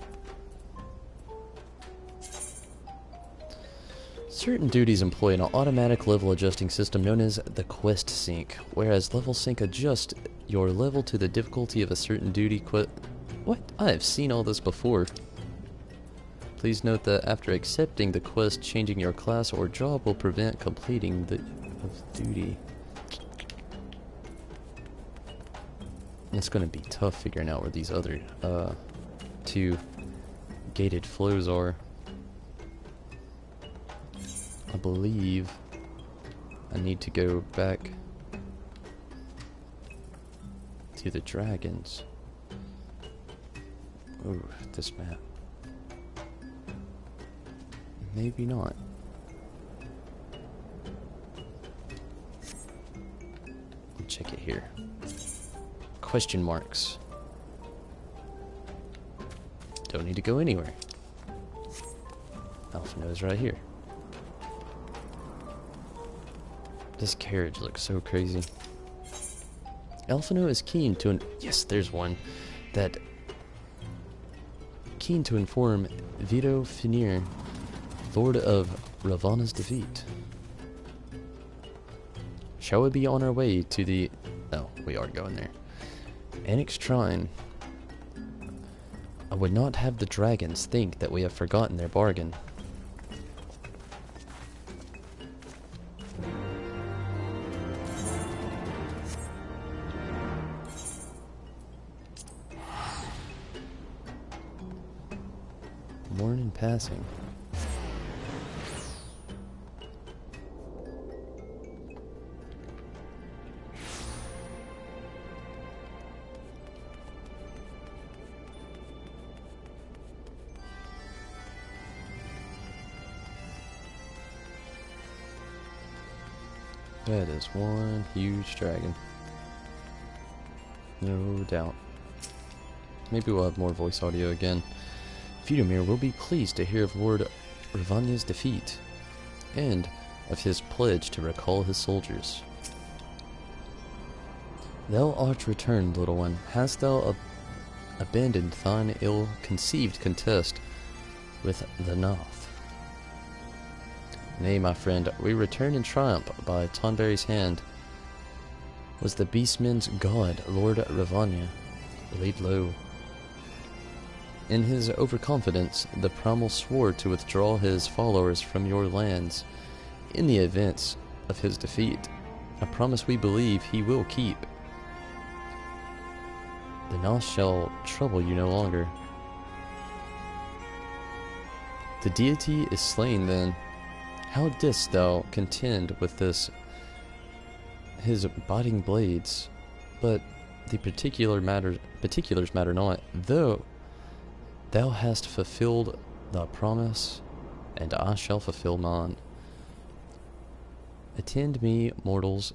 [SPEAKER 1] Certain duties employ an automatic level adjusting system known as the quest sync, whereas level sync adjusts your level to the difficulty of a certain duty. What? I have seen all this before. Please note that after accepting the quest, changing your class or job will prevent completing the duty. It's going to be tough figuring out where these other two gated flows are. I believe I need to go back to the dragons. Ooh, this map. Maybe not. I'll check it here. Question marks. Don't need to go anywhere. Alphino is right here. This carriage looks so crazy. Alphino is keen to yes, there's one. Keen to inform Vito Finir, Lord of Ravana's defeat. Shall we be on our way to the... Oh, we are going there. Annex Shrine. I would not have the dragons think that we have forgotten their bargain. Morning passing. That is one huge dragon. No doubt. Maybe we'll have more voice audio again. Vidomir will be pleased to hear of Lord Ravana's defeat, and of his pledge to recall his soldiers. Thou art returned, little one. Hast thou abandoned thine ill-conceived contest with the North? Nay, my friend, we return in triumph by Tonberry's hand. Was the beastman's god, Lord Ravana, laid low? In his overconfidence, the primal swore to withdraw his followers from your lands in the event of his defeat, a promise we believe he will keep. The North shall trouble you no longer. The deity is slain then. How didst thou contend with his biting blades? But the particulars matter not, though thou hast fulfilled thy promise, and I shall fulfill mine. Attend me, mortals,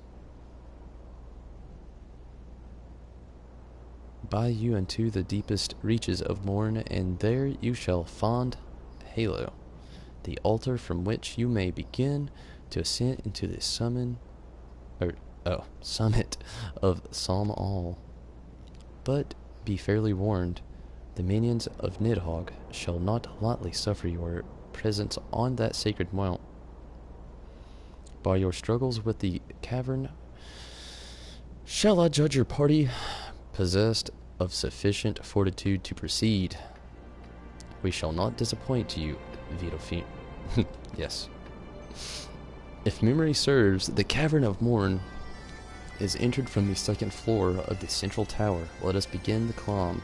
[SPEAKER 1] by you into the deepest reaches of morn, and there you shall find Halo, the altar from which you may begin to ascend into the summit of Psalm All. But be fairly warned, the minions of Nidhogg shall not lightly suffer your presence on that sacred mount. By your struggles with the cavern, shall I judge your party possessed of sufficient fortitude to proceed. We shall not disappoint you, Vidofin. Yes. If memory serves, the Cavern of Morn is entered from the second floor of the central tower. Let us begin the climb.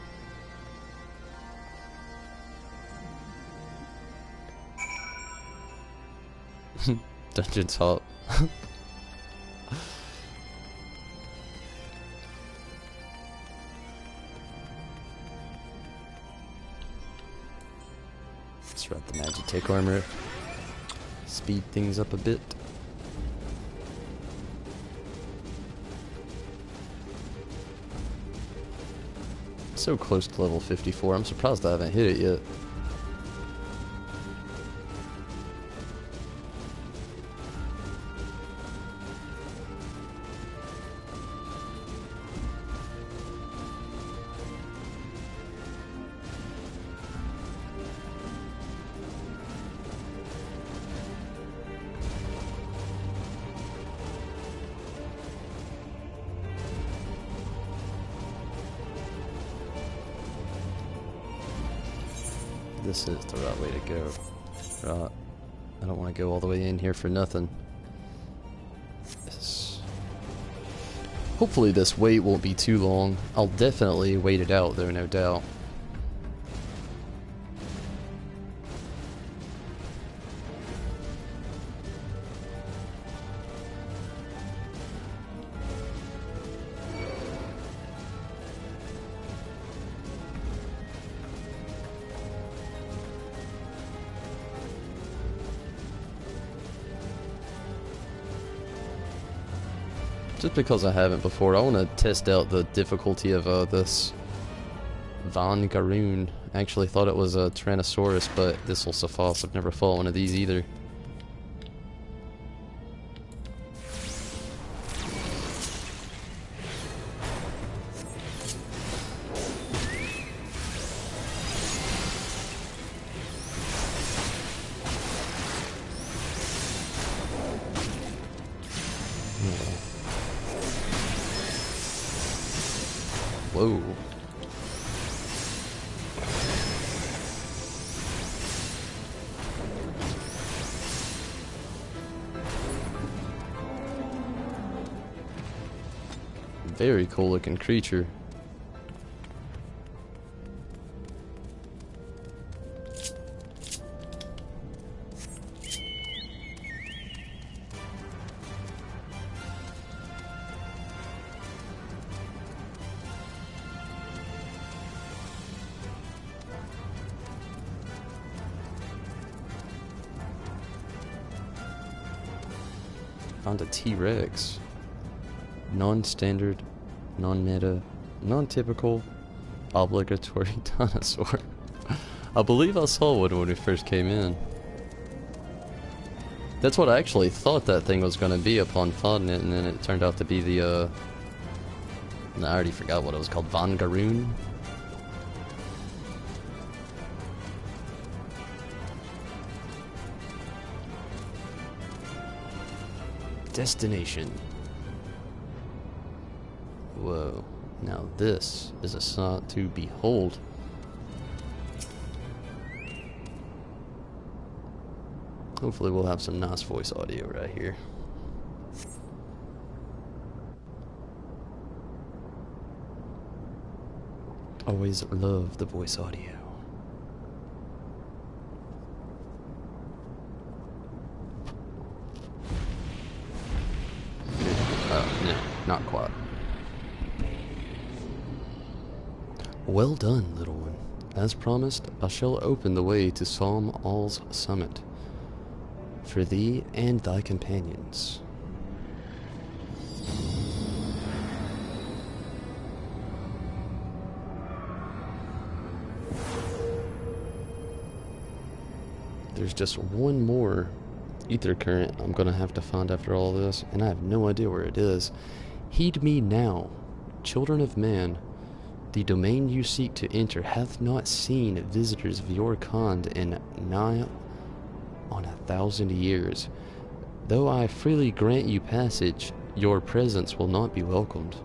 [SPEAKER 1] Dungeon top. Let's wrap the Magitek armor. Speed things up a bit. So close to level 54. I'm surprised I haven't hit it yet. This is the right way to go. Right. I don't want to go all the way in here for nothing. Hopefully this wait won't be too long. I'll definitely wait it out though, no doubt. Just because I haven't before, I want to test out the difficulty of this Von Garoon. I actually thought it was a Tyrannosaurus, but this will suffice. I've never fought one of these either. Whoa. Very cool looking creature. Found a T-Rex. Non-standard, non-meta, non-typical, obligatory dinosaur. I believe I saw one when we first came in. That's what I actually thought that thing was going to be upon finding it, and then it turned out to be the, I already forgot what it was called, Von Garoon? Destination. Whoa. Now this is a sight to behold. Hopefully we'll have some nice voice audio right here. Always love the voice audio. No, not quite. Well done, little one. As promised, I shall open the way to Psalm All's summit, for thee and thy companions. There's just one more ether current I'm gonna have to find after all this, and I have no idea where it is. Heed me now, children of man. The domain you seek to enter hath not seen visitors of your kind in nigh on 1,000 years. Though I freely grant you passage, your presence will not be welcomed.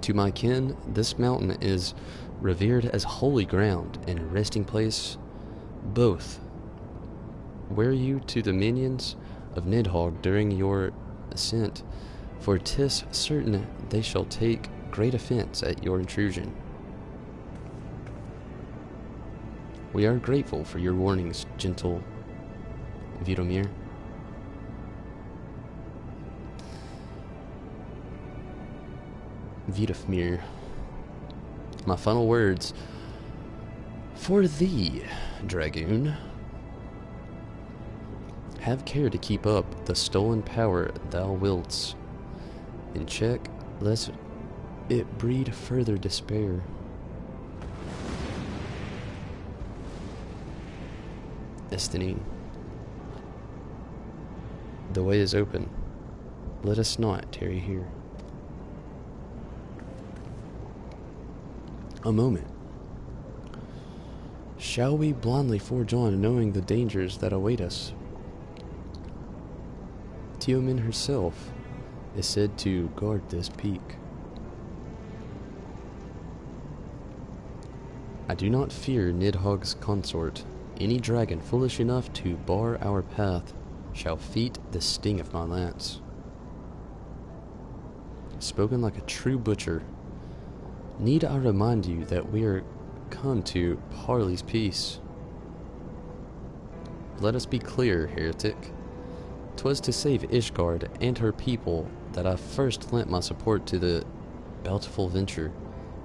[SPEAKER 1] To my kin, this mountain is revered as holy ground and a resting place both. Wear you to the minions of Nidhogg during your ascent, for 'tis certain they shall take great offense at your intrusion. We are grateful for your warnings, gentle Vidomir. Vidofmir. My final words. For thee, Dragoon. Have care to keep up the stolen power thou wilts in check, lest it breed further despair. Estinine. The way is open. Let us not tarry here. A moment. Shall we blindly forge on, knowing the dangers that await us? Teoman herself is said to guard this peak. I do not fear Nidhogg's consort. Any dragon foolish enough to bar our path shall feet the sting of my lance. Spoken like a true butcher. Need I remind you that we are come to Parley's peace? Let us be clear, heretic. 'Twas to save Ishgard and her people that I first lent my support to the bountiful venture,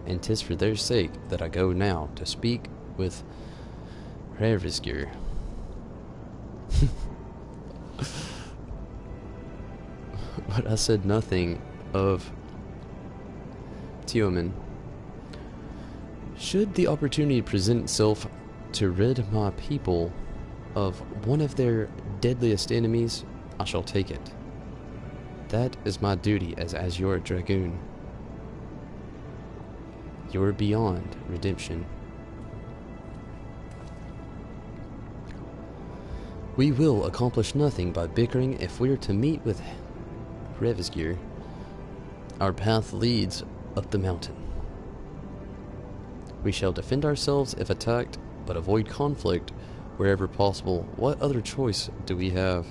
[SPEAKER 1] and 'tis for their sake that I go now to speak with Revizgir. But I said nothing of Teoman. Should the opportunity present itself to rid my people of one of their deadliest enemies, I shall take it. That is my duty as your dragoon. You're beyond redemption. We will accomplish nothing by bickering if we're to meet with Revizgir. Our path leads up the mountain. We shall defend ourselves if attacked, but avoid conflict wherever possible. What other choice do we have?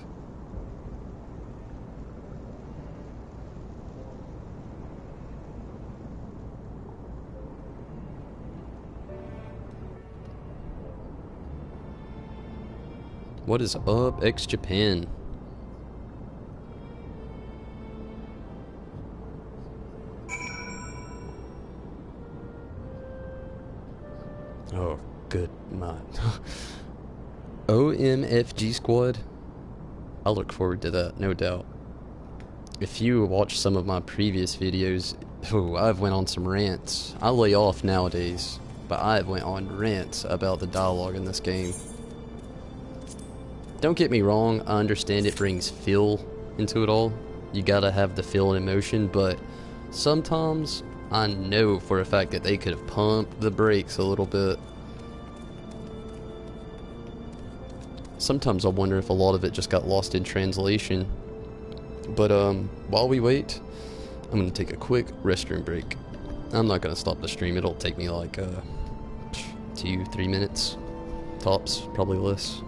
[SPEAKER 1] What is up, ex-Japan? Oh, good man. OMFG squad. I look forward to that, no doubt. If you watch some of my previous videos, I've went on some rants. I lay off nowadays, but I've went on rants about the dialogue in this game. Don't get me wrong, I understand it brings feel into it all. You gotta have the feel and emotion, but sometimes I know for a fact that they could have pumped the brakes a little bit. Sometimes I wonder if a lot of it just got lost in translation. But while we wait, I'm gonna take a quick restroom break. I'm not gonna stop the stream, it'll take me like 2-3 minutes tops, probably less.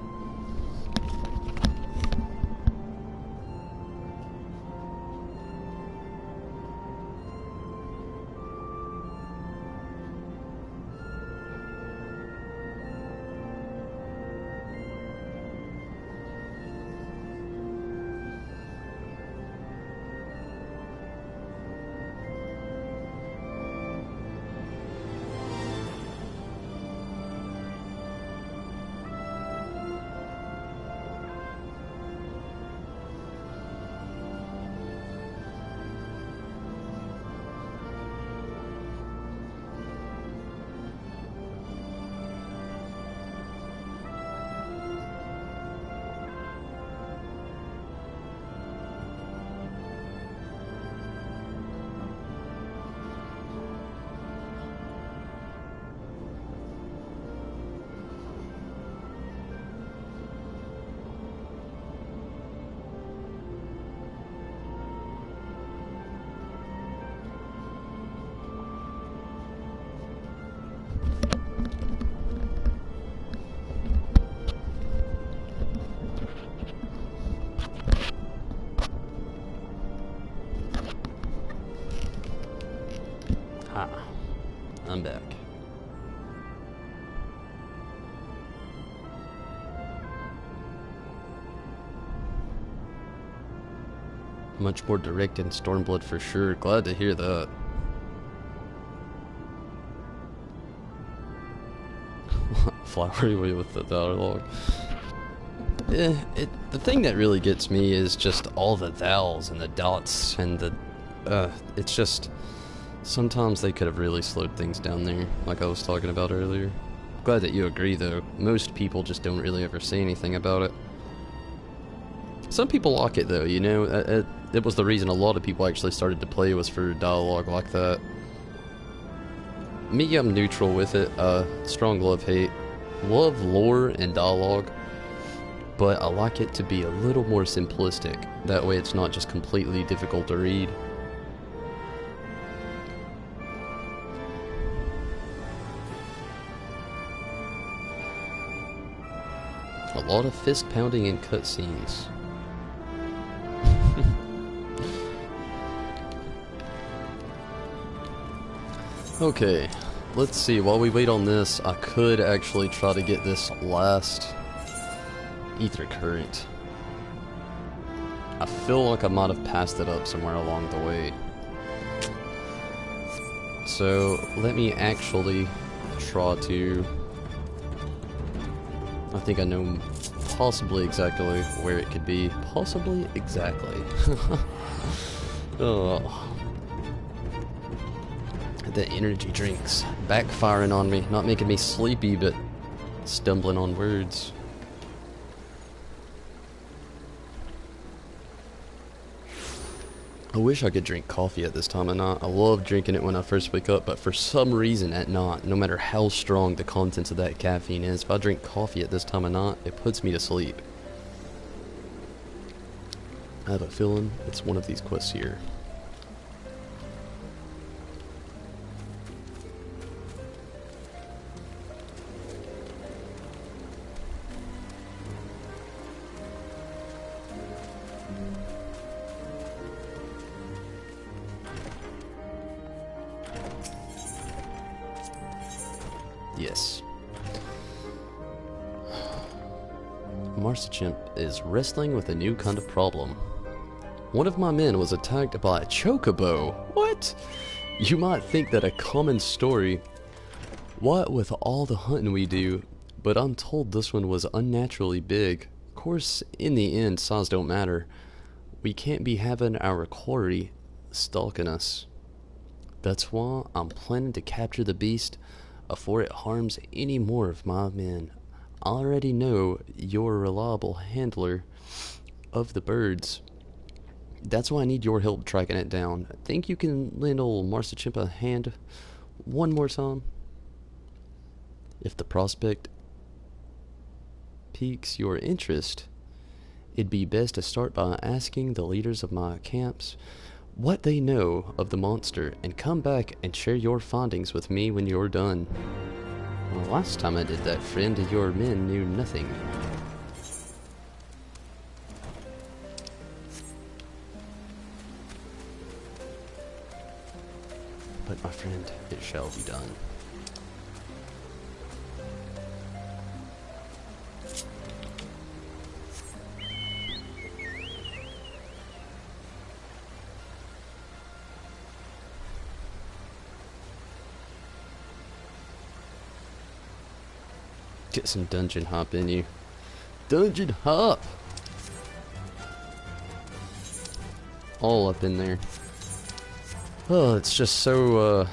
[SPEAKER 1] Much more direct in Stormblood for sure. Glad to hear that. Flowery way with the dialogue. The thing that really gets me is just all the thous and the dots and the... it's just... Sometimes they could have really slowed things down there, like I was talking about earlier. Glad that you agree, though. Most people just don't really ever say anything about it. Some people like it, though, you know? It was the reason a lot of people actually started to play, was for dialogue like that. Me, I'm neutral with it. Strong love-hate. Love lore and dialogue, but I like it to be a little more simplistic. That way it's not just completely difficult to read. A lot of fist pounding and cutscenes. Okay, let's see. While we wait on this, I could actually try to get this last ether current. I feel like I might have passed it up somewhere along the way. So let me actually try to... I think I know possibly exactly where it could be. Possibly exactly. Oh. The energy drinks backfiring on me. Not making me sleepy, but stumbling on words. I wish I could drink coffee at this time of night. I love drinking it when I first wake up, but for some reason at night, no matter how strong the contents of that caffeine is, if I drink coffee at this time of night, it puts me to sleep. I have a feeling it's one of these quests here. Yes. Marsichimp is wrestling with a new kind of problem. One of my men was attacked by a chocobo. What? You might think that a common story. What with all the hunting we do, but I'm told this one was unnaturally big. Of course, in the end, size don't matter. We can't be having our quarry stalking us. That's why I'm planning to capture the beast before it harms any more of my men. I already know you're a reliable handler of the birds. That's why I need your help tracking it down. Think you can lend old Marsichimp a hand one more time? If the prospect piques your interest, it'd be best to start by asking the leaders of my camps what they know of the monster, and come back and share your findings with me when you're done. Well, last time I did that, friend, your men knew nothing. But my friend, it shall be done. Get some dungeon hop in you. Dungeon hop! All up in there. Oh, it's just so,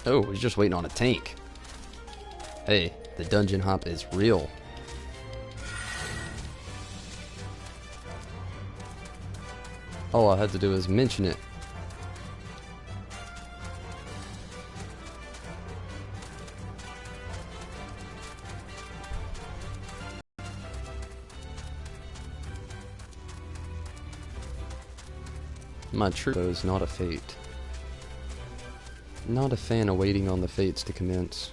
[SPEAKER 1] Oh, he's just waiting on a tank. Hey, the dungeon hop is real. All I had to do is mention it. My true is not a fate. Not a fan of waiting on the fates to commence.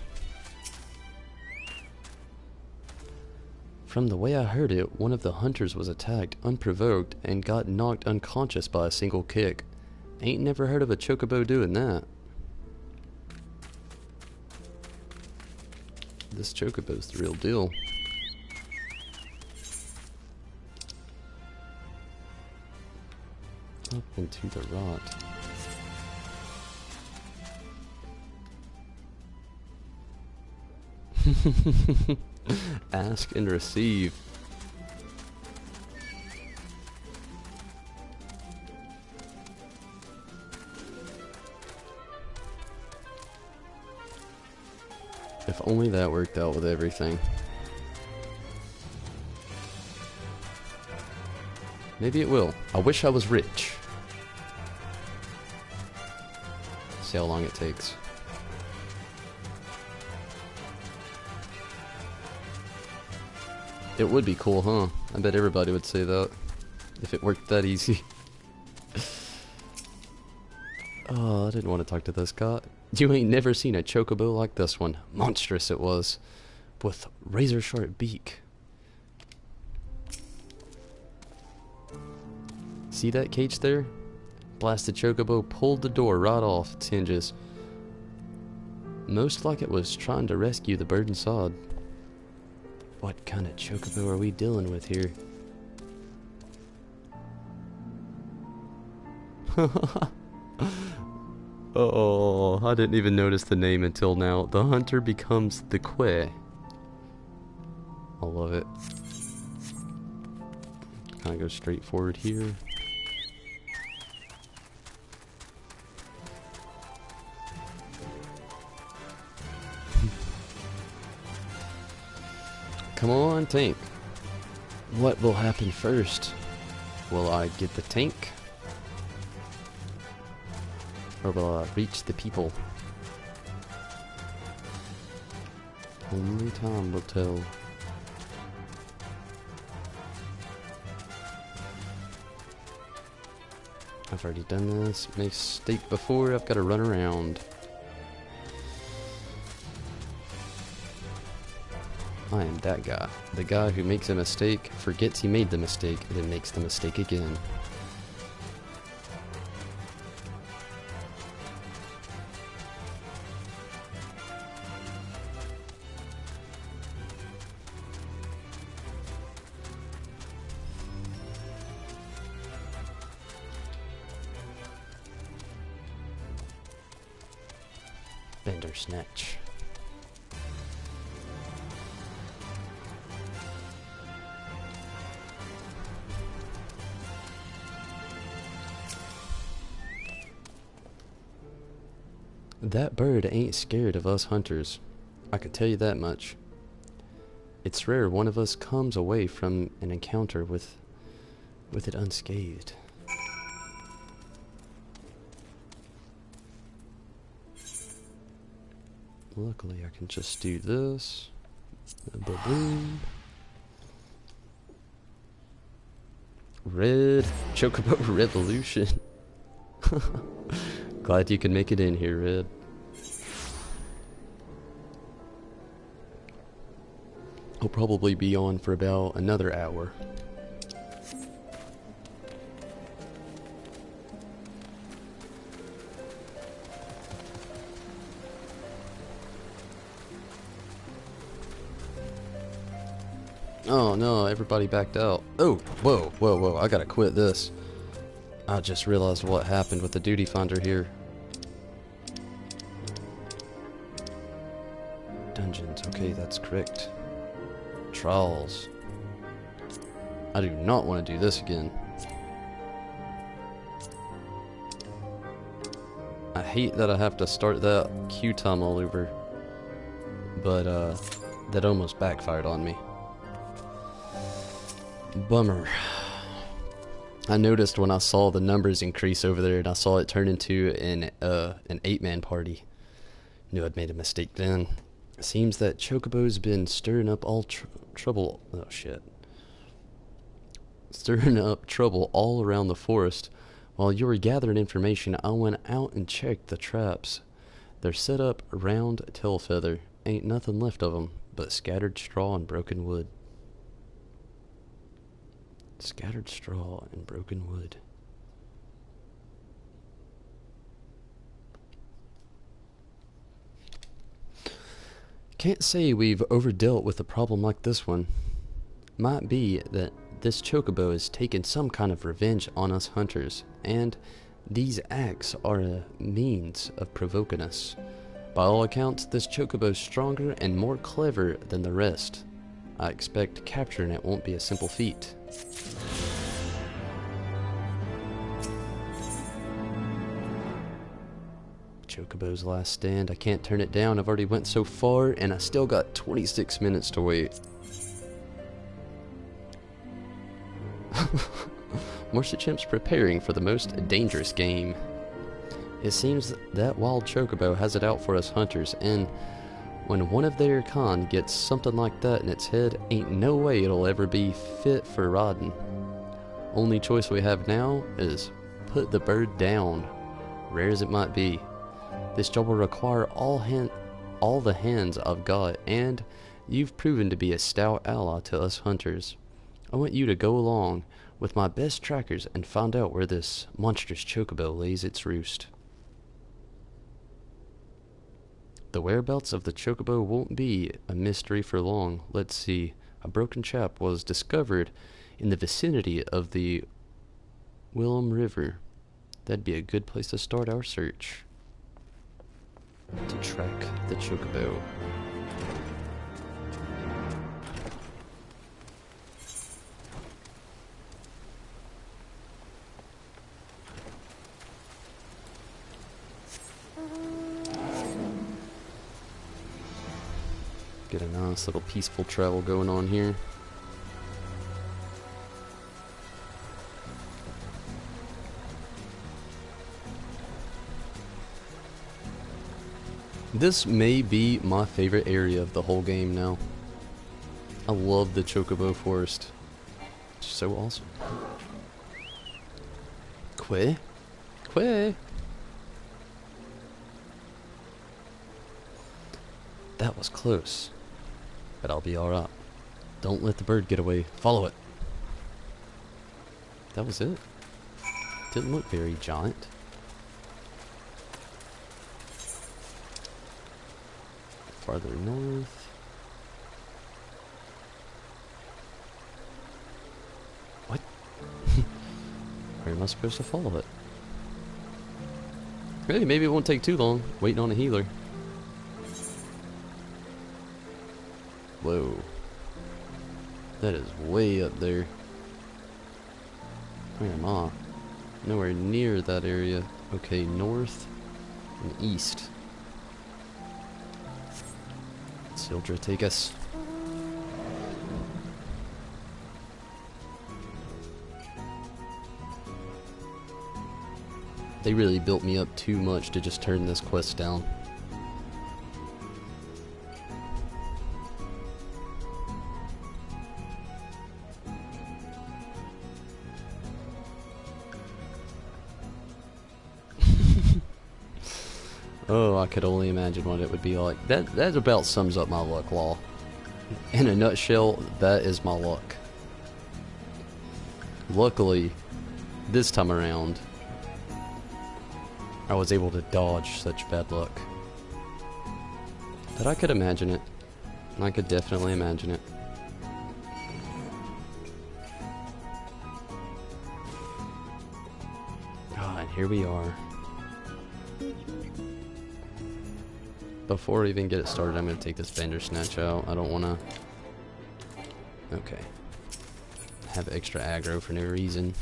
[SPEAKER 1] From the way I heard it, one of the hunters was attacked unprovoked and got knocked unconscious by a single kick. Ain't never heard of a chocobo doing that. This chocobo's the real deal. into the rot. Ask and receive. If only that worked out with everything. Maybe it will. I wish I was rich. See how long it takes. It would be cool, huh? I bet everybody would say that if it worked that easy. Oh, I didn't want to talk to this guy. You ain't never seen a chocobo like this one. Monstrous it was, with razor sharp beak. See that cage there? Blasted chocobo pulled the door right off its hinges. Most like it was trying to rescue the bird inside. What kind of chocobo are we dealing with here? Oh, I didn't even notice the name until now. The hunter becomes the Quay. I love it. Kind of go straight forward here. Come on, tank. What will happen first? Will I get the tank? Or will I reach the people? Only time will tell. I've already done this mistake before. I've got to run around. I am that guy. The guy who makes a mistake, forgets he made the mistake, and then makes the mistake again. Bender snatch. That bird ain't scared of us hunters. I can tell you that much. It's rare one of us comes away from an encounter with it unscathed. Luckily I can just do this. Boom. Red Chocobo Revolution. Glad you can make it in here, Red. I'll probably be on for about another hour. Oh no, everybody backed out. Oh, whoa, I gotta quit this. I just realized what happened with the duty finder here. Dungeons, okay, that's correct. Trials. I do not want to do this again. I hate that I have to start that queue time all over. But, that almost backfired on me. Bummer. I noticed when I saw the numbers increase over there and I saw it turn into an 8-man party. Knew I'd made a mistake then. Seems that Chocobo's been stirring up all trouble. Oh shit. Stirring up trouble all around the forest. While you were gathering information, I went out and checked the traps. They're set up around Tailfeather. Ain't nothing left of them but scattered straw and broken wood. Scattered straw and broken wood. Can't say we've overdealt with a problem like this one. might be that this chocobo has taken some kind of revenge on us hunters, and these acts are a means of provoking us. By all accounts, this chocobo is stronger and more clever than the rest. I expect capturing it won't be a simple feat. Chocobo's last stand. I can't turn it down. I've already went so far, and I still got 26 minutes to wait. Morsichimp's preparing for the most dangerous game. It seems that wild chocobo has it out for us hunters, and when one of their kind gets something like that in its head, ain't no way it'll ever be fit for riding. Only choice we have now is put the bird down, rare as it might be. This job will require all the hands I've got, and you've proven to be a stout ally to us hunters. I want you to go along with my best trackers and find out where this monstrous chocobo lays its roost. The whereabouts of the chocobo won't be a mystery for long. Let's see. A broken chap was discovered in the vicinity of the Willem River. That'd be a good place to start our search. To track the chocobo. Get a nice little peaceful travel going on here. This may be my favorite area of the whole game now. I love the Chocobo Forest. It's so awesome. Quay? Quay? That was close. But I'll be alright. Don't let the bird get away. Follow it. That was it. Didn't look very giant. Farther north. What? Where am I supposed to follow it? Hey, maybe it won't take too long. Waiting on a healer. Whoa. That is way up there. Where am I? Nowhere near that area. Okay, north and east. Sildra, take us. They really built me up too much to just turn this quest down. Oh, I could only imagine what it would be like. That about sums up my luck, Law. In a nutshell, that is my luck. Luckily, this time around, I was able to dodge such bad luck. But I could imagine it. I could definitely imagine it. Ah, and here we are. Before I even get it started, I'm going to take this Bandersnatch out. I don't want to... Okay. Have extra aggro for no reason.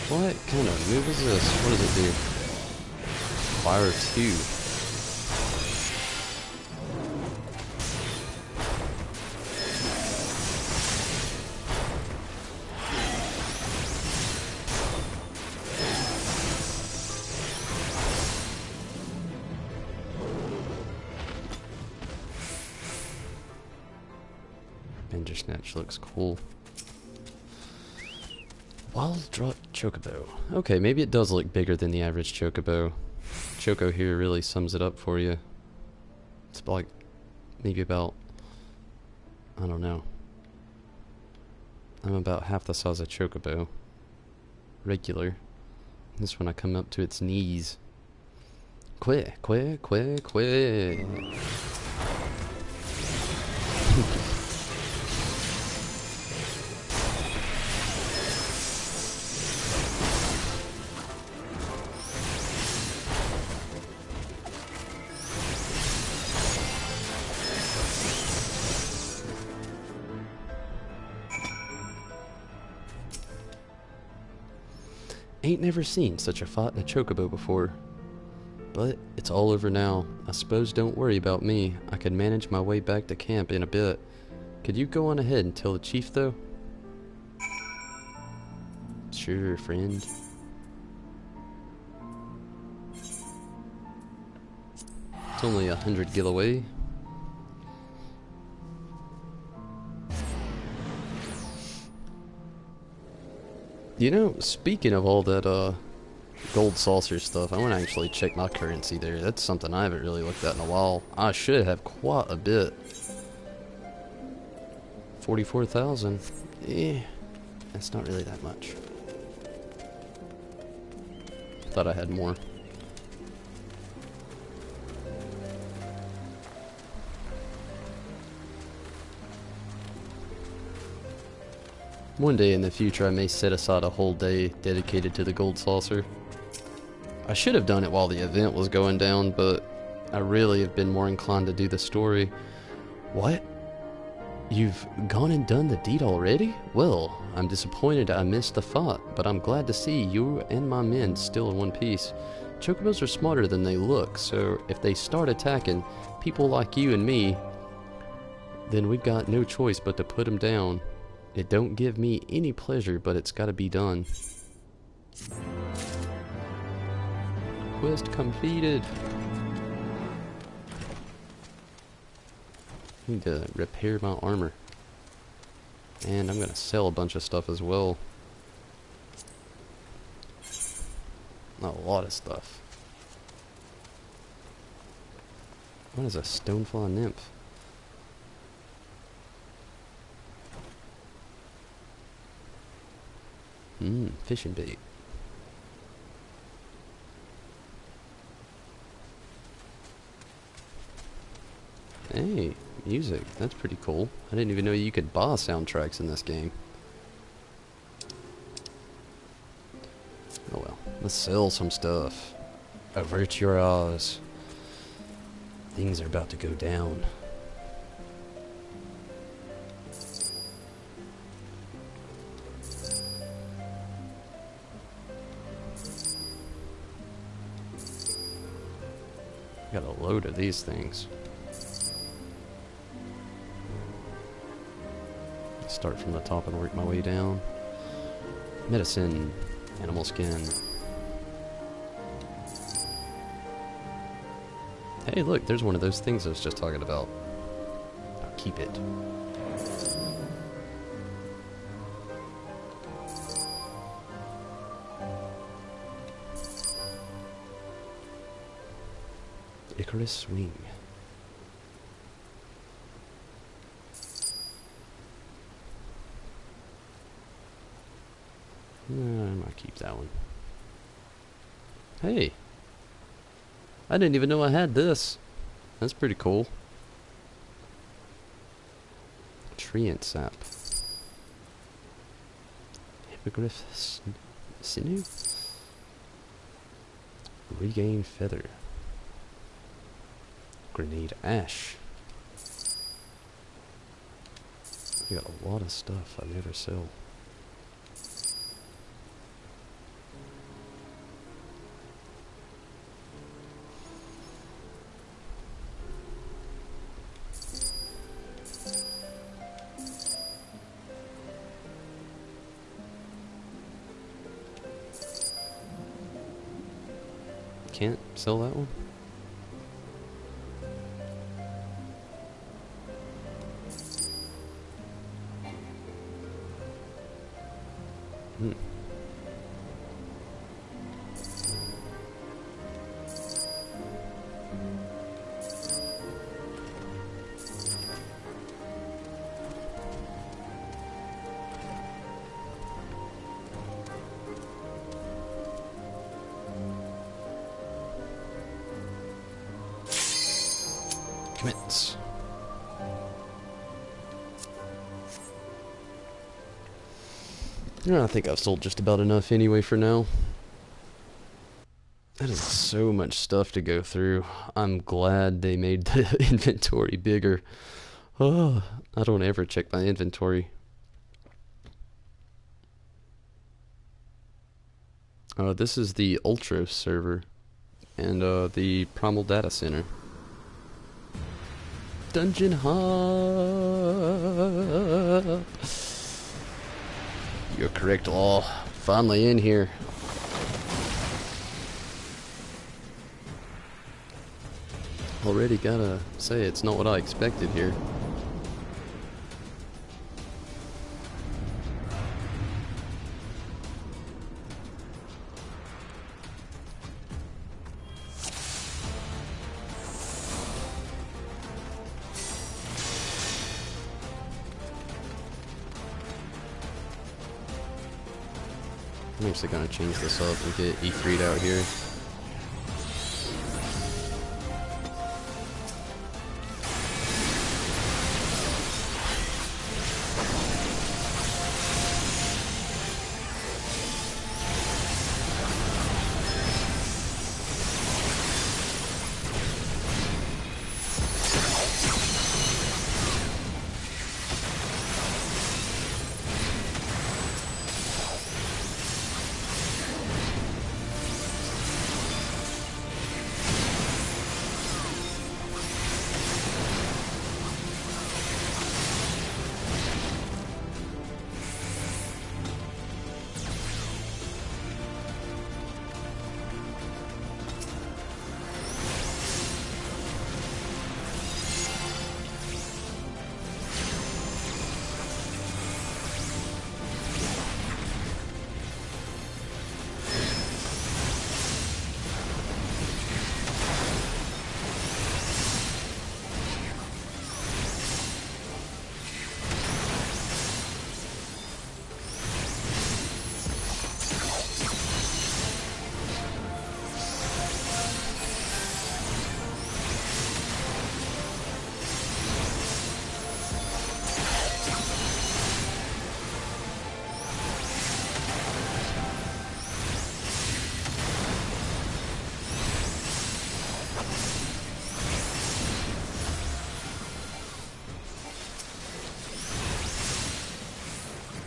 [SPEAKER 1] What kind of move is this? What does it do? Fire 2. Bandersnatch looks cool. Wild drop chocobo. Okay, maybe it does look bigger than the average chocobo. Choco here really sums it up for you. It's like maybe about, I don't know. I'm about half the size of chocobo. Regular. This when I come up to its knees. Quay. Ain't never seen such a fight in a chocobo before. But it's all over now. I suppose don't worry about me. I can manage my way back to camp in a bit. Could you go on ahead and tell the chief, though? Sure, friend. It's only 100 gil away. You know, speaking of all that gold saucer stuff, I want to actually check my currency there. That's something I haven't really looked at in a while. I should have quite a bit. 44,000. Eh, that's not really that much. Thought I had more. One day in the future I may set aside a whole day dedicated to the gold saucer. I should have done it while the event was going down, but I really have been more inclined to do the story. What? You've gone and done the deed already? Well, I'm disappointed I missed the fight, but I'm glad to see you and my men still in one piece. Chocobos are smarter than they look, so if they start attacking people like you and me, then we've got no choice but to put them down. It don't give me any pleasure, but it's gotta be done. Quest completed. Need to repair my armor. And I'm gonna sell a bunch of stuff as well. A lot of stuff. What is a stonefly nymph? Fishing bait. Hey, music. That's pretty cool. I didn't even know you could buy soundtracks in this game. Oh well, let's sell some stuff. Avert your eyes. Things are about to go down. Got a load of these things. Start from the top and work my way down. Medicine, animal skin. Hey, look, there's one of those things I was just talking about. I'll keep it. Icarus swing. I might keep that one. Hey, I didn't even know I had this. That's pretty cool. Treant sap. Hippogriff sinew. Regain feather. Grenade ash. We got a lot of stuff I never sell. Can't sell that one? Commence. I think I've sold just about enough anyway for now. That is so much stuff to go through. I'm glad they made the inventory bigger. Oh, I don't ever check my inventory. This is the Ultra server and the Primal Data Center. Dungeon Hop. You're correct, Law. Finally in here. Already gotta say, it's not what I expected here. I'm actually gonna change this up and get E3'd out here.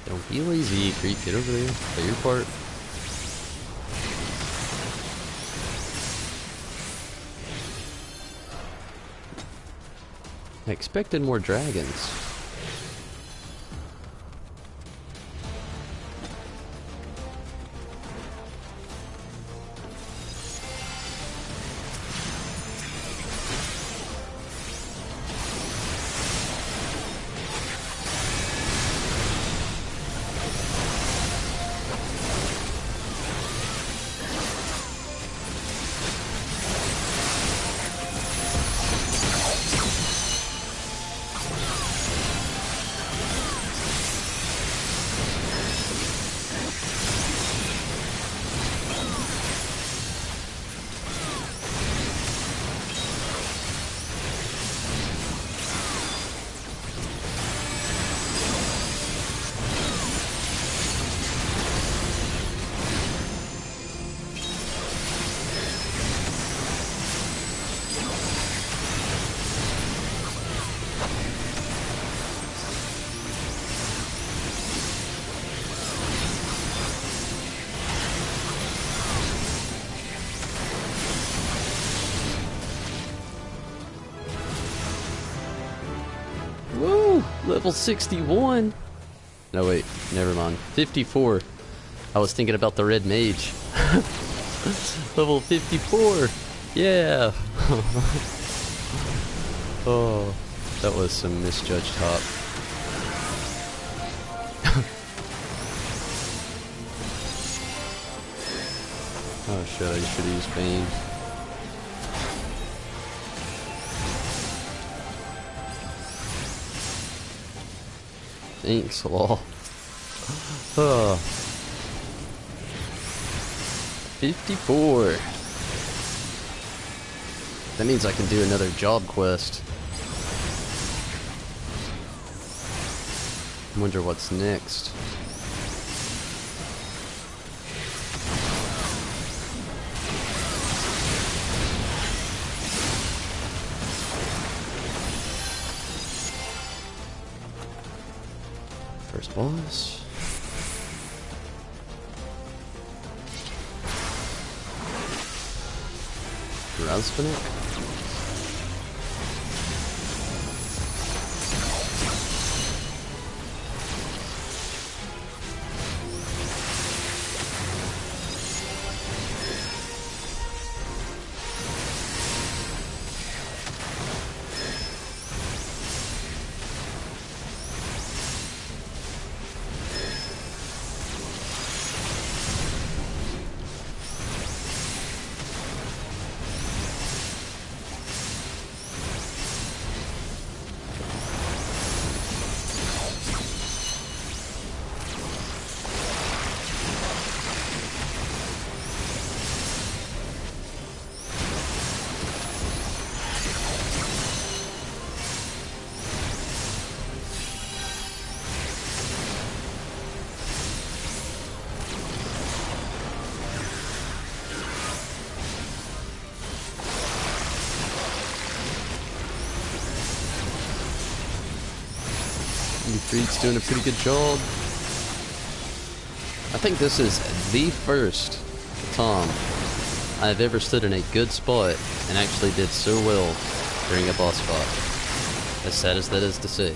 [SPEAKER 1] Don't be lazy, creep. Get over there. Play your part. I expected more dragons. Woo! Level 61! No wait, never mind. 54. I was thinking about the red mage. Level 54! Yeah! Oh, that was some misjudged hop. Oh shit, I should use Bane. Thanks, lol. Oh. 54. That means I can do another job quest. I wonder what's next. First boss. Razvanik? Freak's doing a pretty good job. I think this is the first time I've ever stood in a good spot and actually did so well during a boss fight. As sad as that is to say.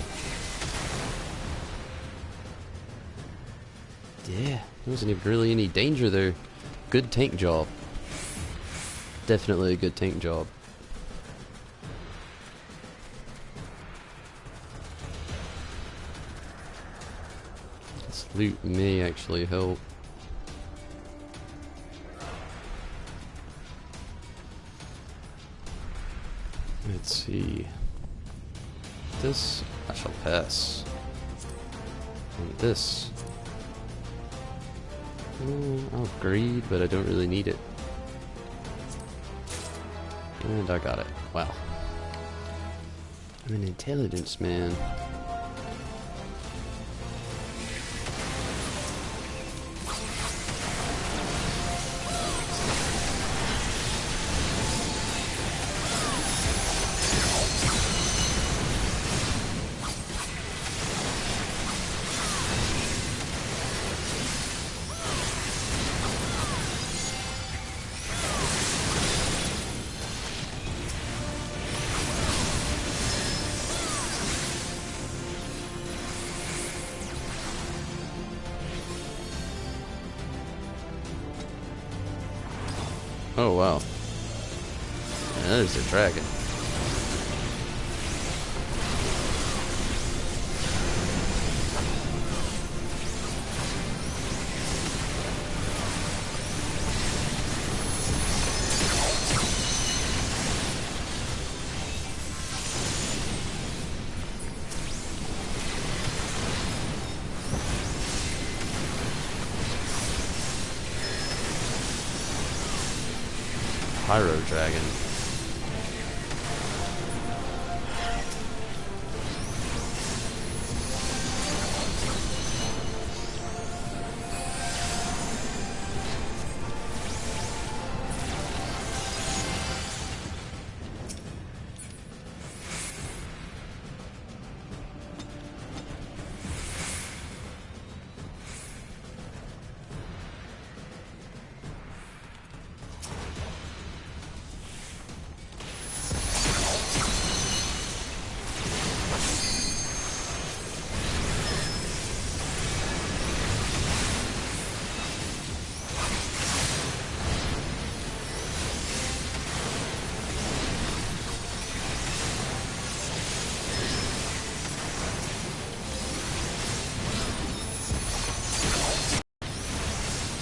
[SPEAKER 1] Yeah, there wasn't even really any danger there. Good tank job. Definitely a good tank job. Loot may actually help. Let's see. This I shall pass. And this. I'll greed, but I don't really need it. And I got it. Wow. I'm an intelligence man. Oh wow. There's a dragon. Pyro dragon.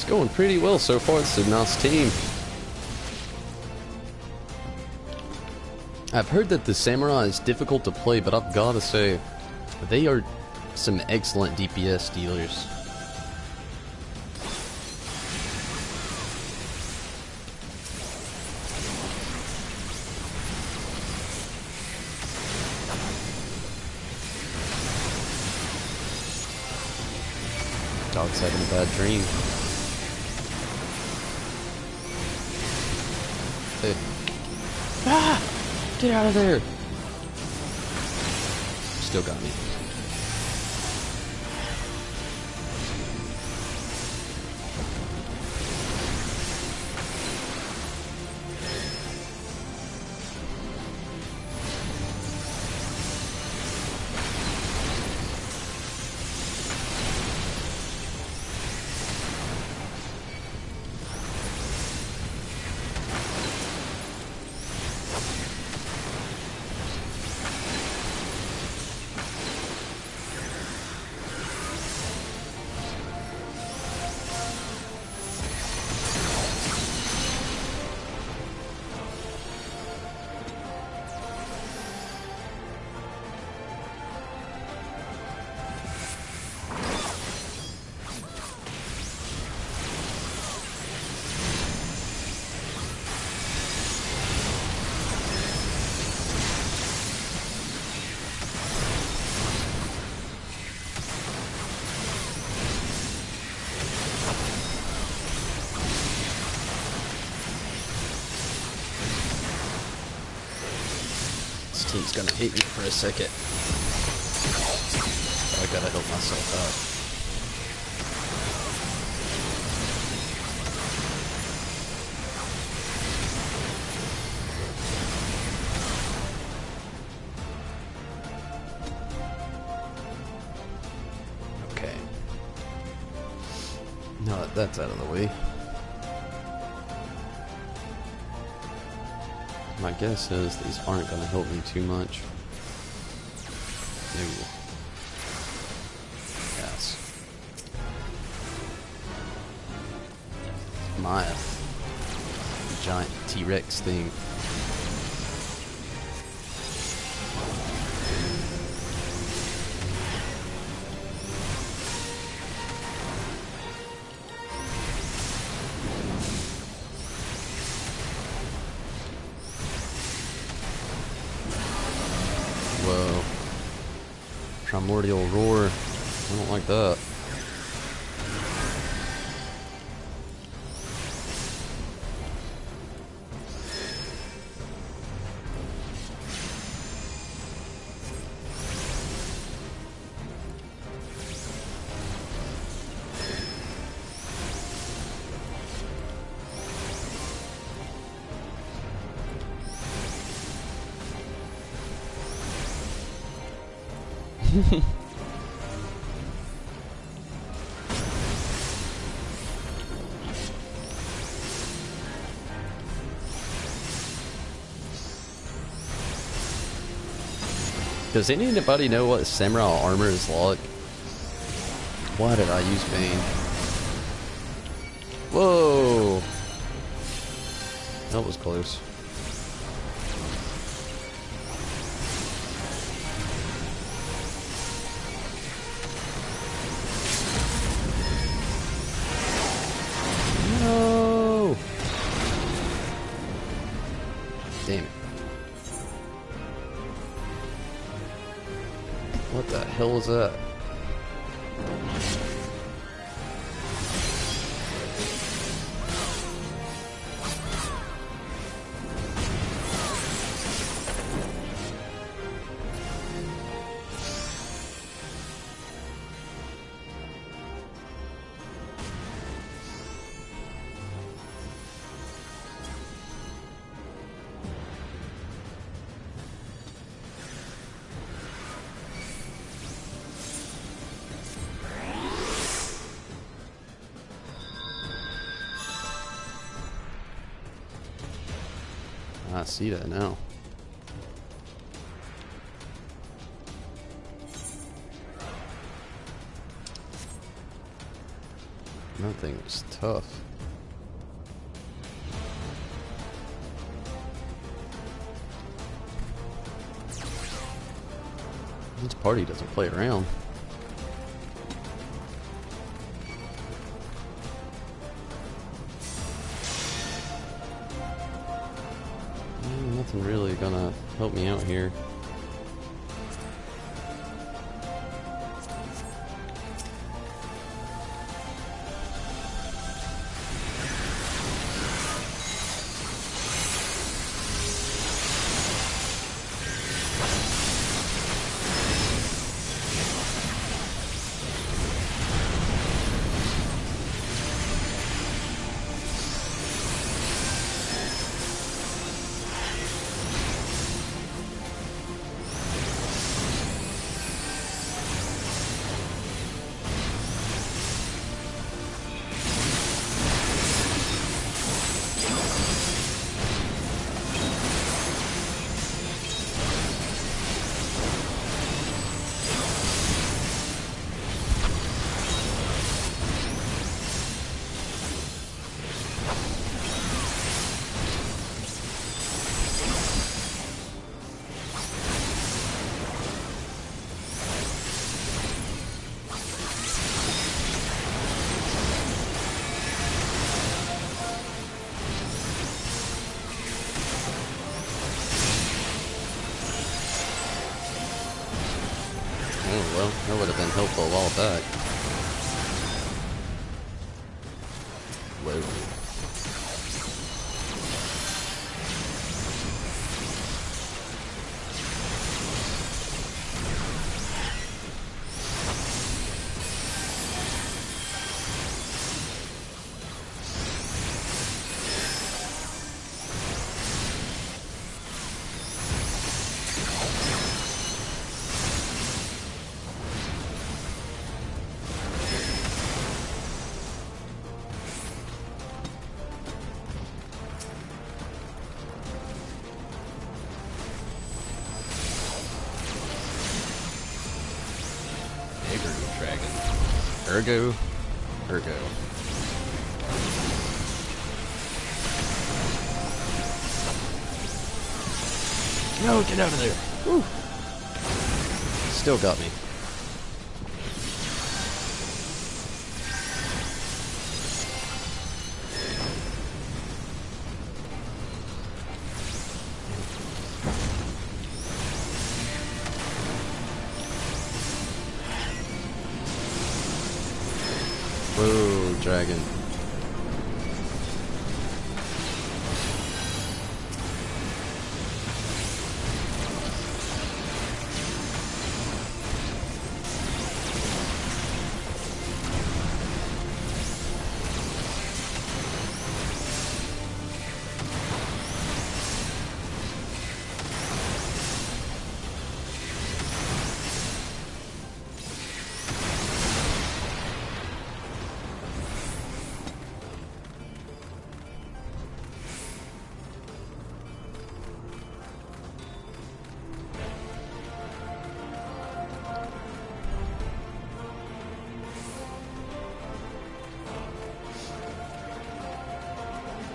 [SPEAKER 1] Going pretty well so far. It's a nice team. I've heard that the samurai is difficult to play, but I've gotta say, they are some excellent DPS dealers. Dog's having a bad dream. Ah! Get out of there! Still got me. he's gonna hit me for a second. I gotta help myself out. Okay. Now that that's out of the way. My guess is these aren't going to help me too much. Ooh. Yes. Maya. Giant T-Rex thing. Whoa. Primordial roar. I don't like that. Does anybody know what samurai armor is like? Why did I use Bane? Whoa! That was close. No! Damn it. What the hell was that? I see that now. That thing was tough. This party doesn't play around. Nothing really gonna help me out here. Oh well, that would have been helpful a while back. Whoa. Ergo. No, get out of there. Woo. Still got me. Whoa, dragon.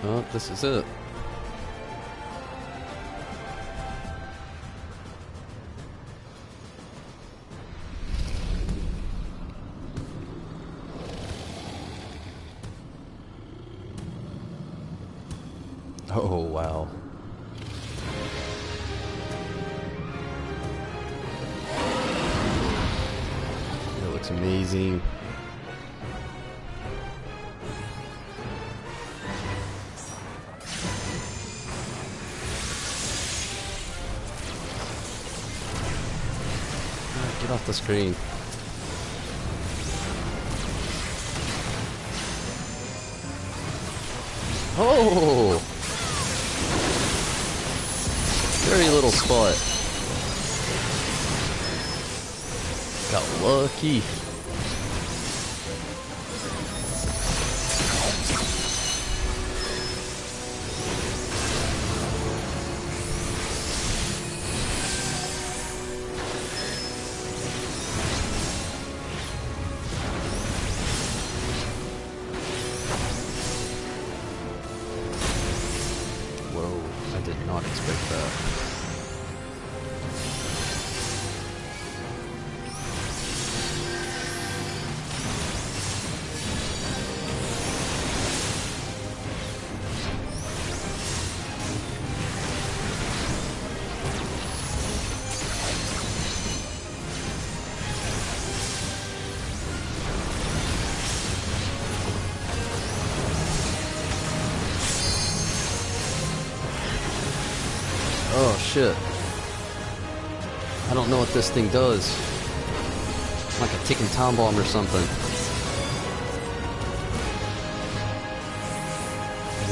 [SPEAKER 1] Oh, this is it. Oh, wow. It looks amazing. Get off the screen. Oh! Very little spot. Got lucky. I did not expect that. Oh shit. I don't know what this thing does. It's like a ticking time bomb or something.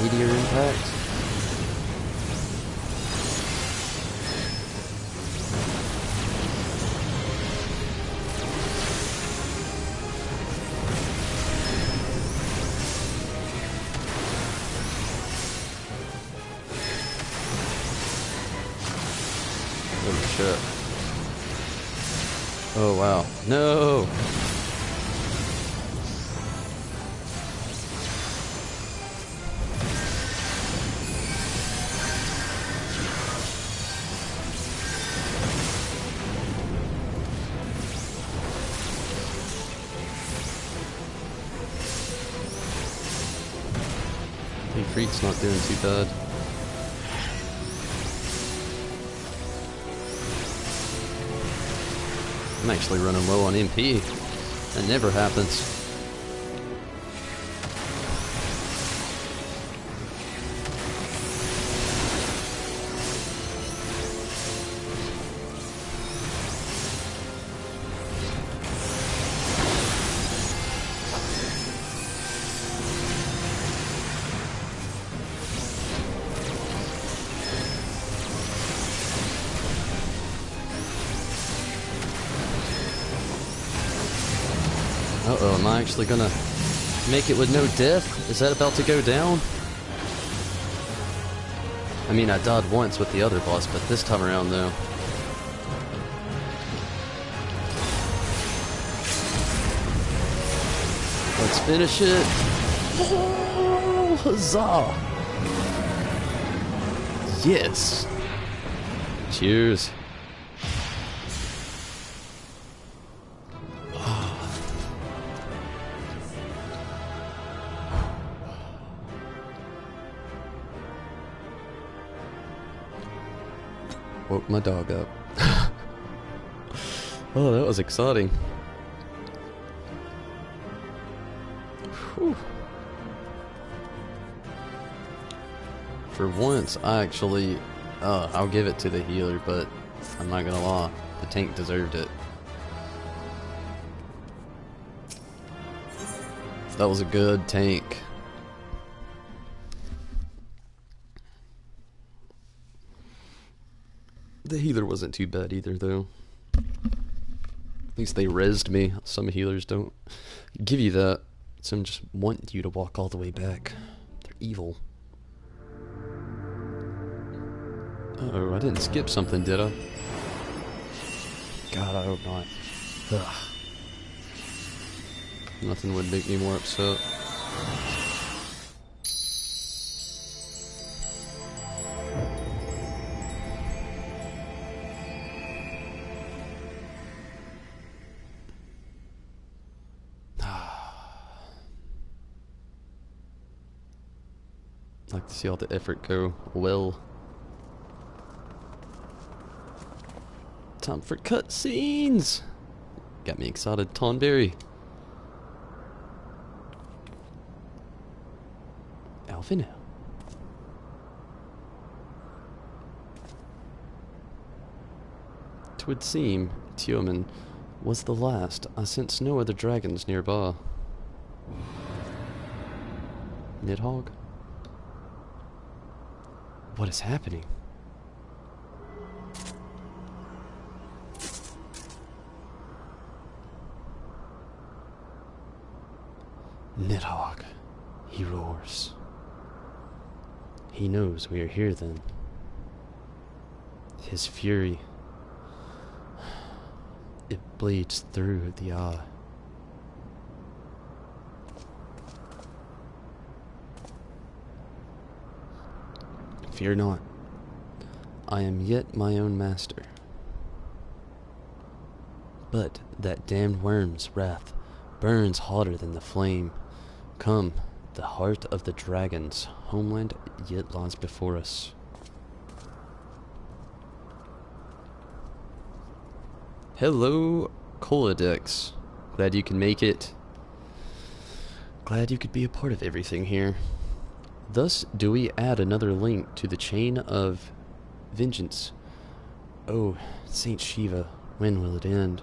[SPEAKER 1] Meteor impact? Holy shit. Oh wow. No! Hey, Freak's not doing too bad. I'm actually running low on MP. That never happens. Uh-oh, am I actually gonna make it with no death? Is that about to go down? I mean, I died once with the other boss, but this time around, though. Let's finish it. Oh, huzzah! Yes. Cheers. Woke my dog up. Oh, that was exciting. Whew. For once, I actually, I'll give it to the healer, but I'm not gonna lie, the tank deserved it. That was a good tank. The healer wasn't too bad either, though. At least they rezzed me. Some healers don't give you that. Some just want you to walk all the way back. They're evil. Uh-oh, I didn't skip something, did I? God, I hope not. Ugh. Nothing would make me more upset. Like to see all the effort go well. Time for cutscenes. Got me excited, Tonberry. Alvin. Twould seem Tioman was the last. I sense no other dragons nearby. Nidhogg? What is happening? Nidhogg. He roars. He knows we are here then. His fury. It bleeds through the eye. Fear not. I am yet my own master. But that damned worm's wrath burns hotter than the flame. Come, the heart of the dragon's homeland yet lies before us. Hello, Coladex. Glad you can make it. Glad you could be a part of everything here. Thus do we add another link to the chain of vengeance. Oh, Saint Shiva, when will it end?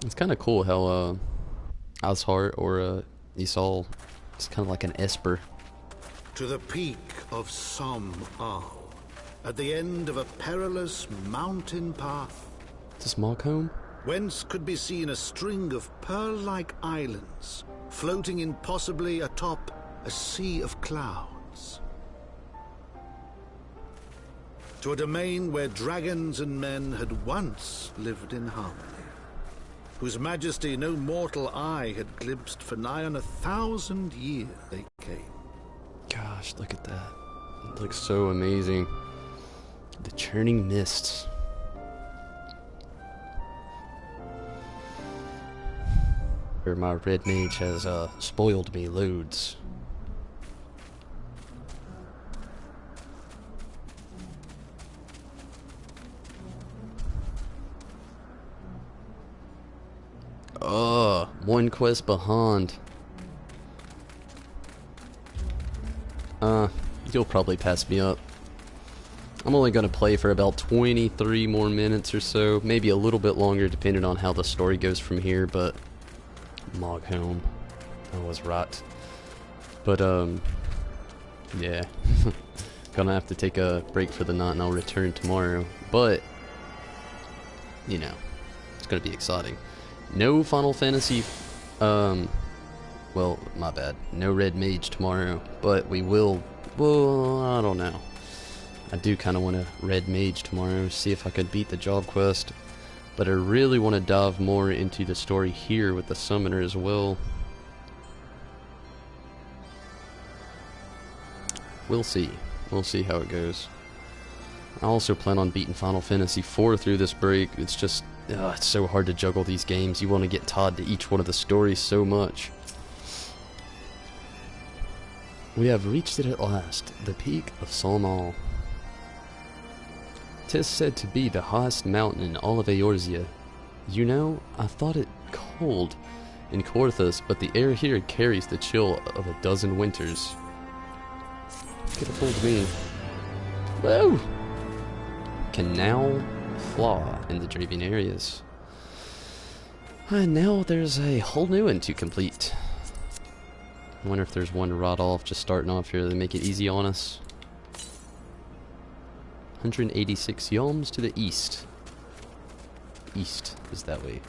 [SPEAKER 1] It's kind of cool how Ashar or Isal is kind of like an Esper.
[SPEAKER 5] To the peak of Som Ao, at the end of a perilous mountain path.
[SPEAKER 1] Is this Malcolm?
[SPEAKER 5] Whence could be seen a string of pearl-like islands, floating impossibly atop a sea of clouds. To a domain where dragons and men had once lived in harmony, whose majesty no mortal eye had glimpsed for nigh on 1,000 years they came.
[SPEAKER 1] Gosh, look at that. It looks so amazing. The churning mists. My red mage has spoiled me loads. One quest behind. You'll probably pass me up. I'm only gonna play for about 23 more minutes or so, maybe a little bit longer depending on how the story goes from here, but Moghelm, I was right. But yeah. Gonna have to take a break for the night and I'll return tomorrow. But you know, it's gonna be exciting. No Final Fantasy well, my bad. No Red Mage tomorrow, but we will, well, I don't know. I do kind of want to red mage tomorrow, see if I could beat the job quest. But I really want to dive more into the story here with the summoner as well. We'll see. We'll see how it goes. I also plan on beating Final Fantasy IV through this break. It's just, it's so hard to juggle these games. You want to get tied to each one of the stories so much. We have reached it at last, the peak of Salmal. 'Tis said to be the highest mountain in all of Eorzea. You know, I thought it cold in Korthus, but the air here carries the chill of a dozen winters. Could have fooled me. Whoa! Can now flaw in the Dravian areas. And now there's a whole new one to complete. I wonder if there's one to rot off just starting off here. They make it easy on us. 186 yalms to the east. East is that way.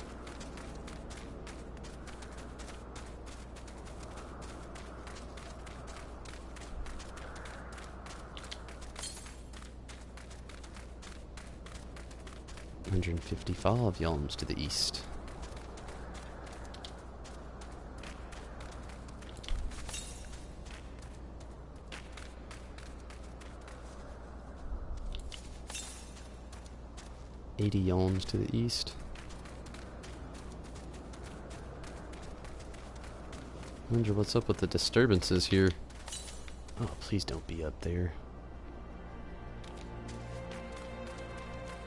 [SPEAKER 1] $155 yalms to the east. $80 yalms to the east. Wonder what's up with the disturbances here. Oh, please don't be up there.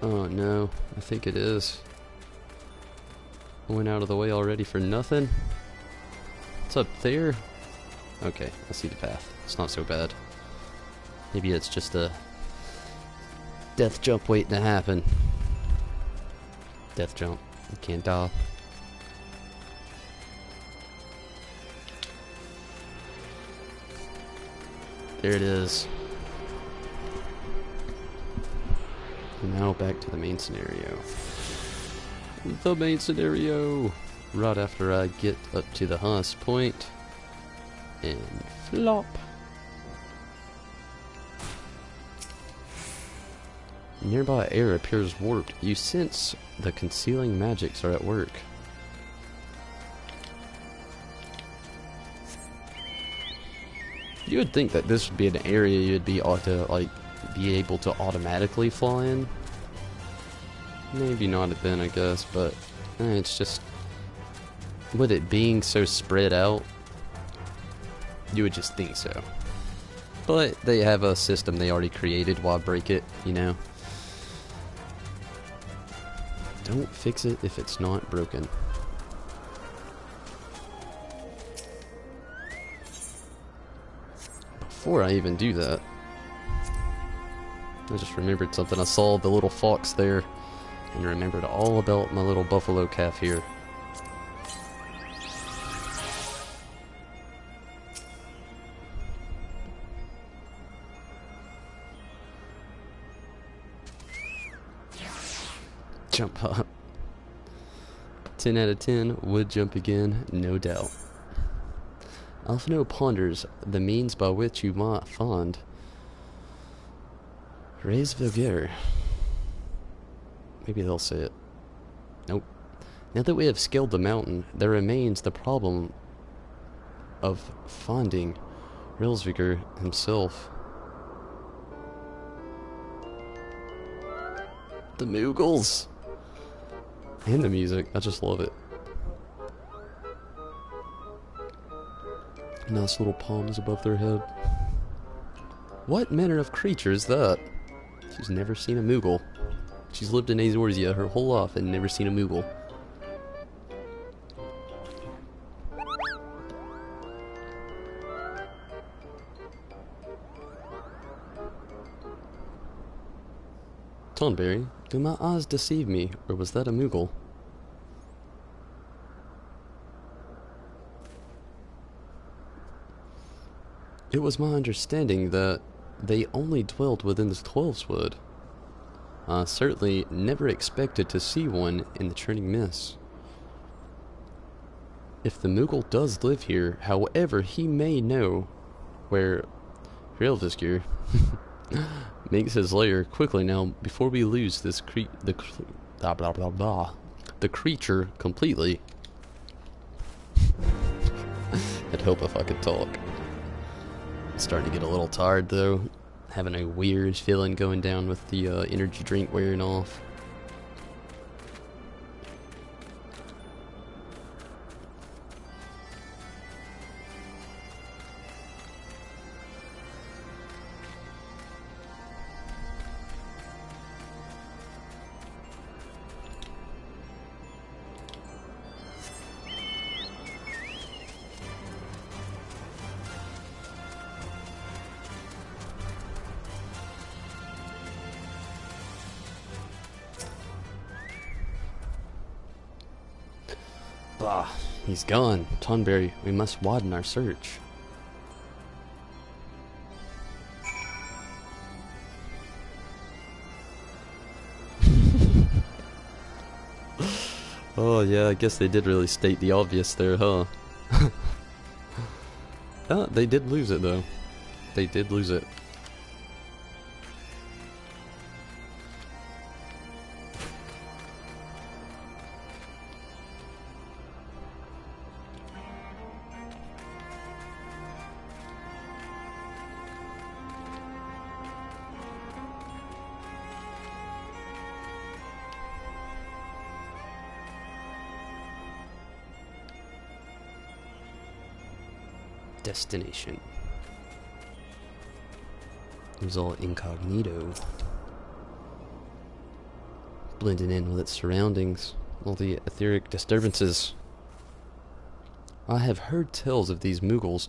[SPEAKER 1] Oh no, I think it is. I went out of the way already for nothing. What's up there? Okay, I see the path. It's not so bad. Maybe it's just a death jump waiting to happen. Death jump. You can't die. There it is. And now back to the main scenario. The main scenario! Right after I get up to the highest point. And flop. Nearby air appears warped. You sense the concealing magics are at work. You would think that this would be an area you'd be able to automatically fly in. Maybe not then, I guess, but it's just with it being so spread out, you would just think so. But they have a system they already created. Why break it, you know? Don't fix it if it's not broken. Before I even do that, I just remembered something. I saw the little fox there and remembered all about my little buffalo calf here. Jump up. 10 out of 10 would jump again, no doubt. Alphino ponders the means by which you might find Res Vulgaire. Maybe they'll say it. Nope. Now that we have scaled the mountain, there remains the problem of finding Rilsviger himself. The Moogles! And the music, I just love it. Nice little palms above their head. What manner of creature is that? She's never seen a Moogle. She's lived in Eorzea her whole life and never seen a Moogle. Tonberry, do my eyes deceive me, or was that a Moogle? It was my understanding that they only dwelled within the 12's I certainly never expected to see one in the Churning Mist. If the Moogle does live here, however, he may know where Rilvisker
[SPEAKER 6] makes his lair quickly now before we lose this the creature completely. I'd hope if I could talk. Starting to get a little tired though. Having a weird feeling going down with the energy drink wearing off. Bah, he's gone. Tonberry, we must widen our search. Oh yeah, I guess they did really state the obvious there, huh? They did lose it though. They did lose it. Destination. It was all incognito. Blending in with its surroundings, all the etheric disturbances. I have heard tales of these Mughals,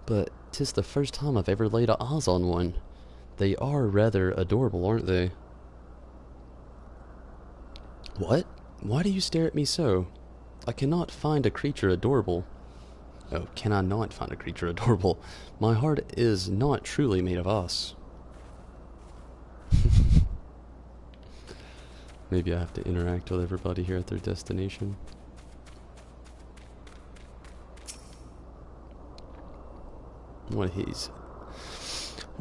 [SPEAKER 6] but 'tis the first time I've ever laid eyes on one. They are rather adorable, aren't they? What? Why do you stare at me so? I cannot find a creature adorable. Oh, can I not find a creature adorable? My heart is not truly made of us. Maybe I have to interact with everybody here at their destination. What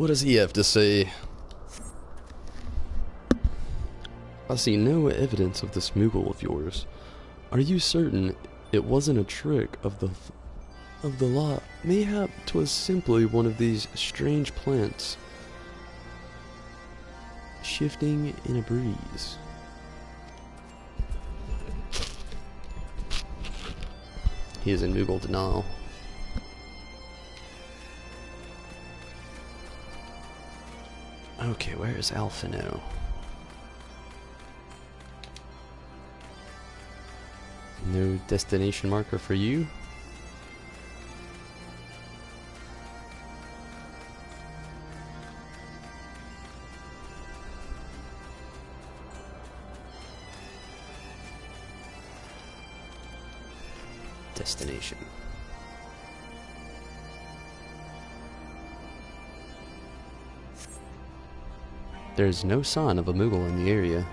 [SPEAKER 6] does he have to say? I see no evidence of this Moogle of yours. Are you certain it wasn't a trick of the lot? Mayhap 'twas simply one of these strange plants shifting in a breeze. He is in Moogle denial. Okay, where is Alphino? No destination marker for you? Destination. There's no sign of a Moogle in the area.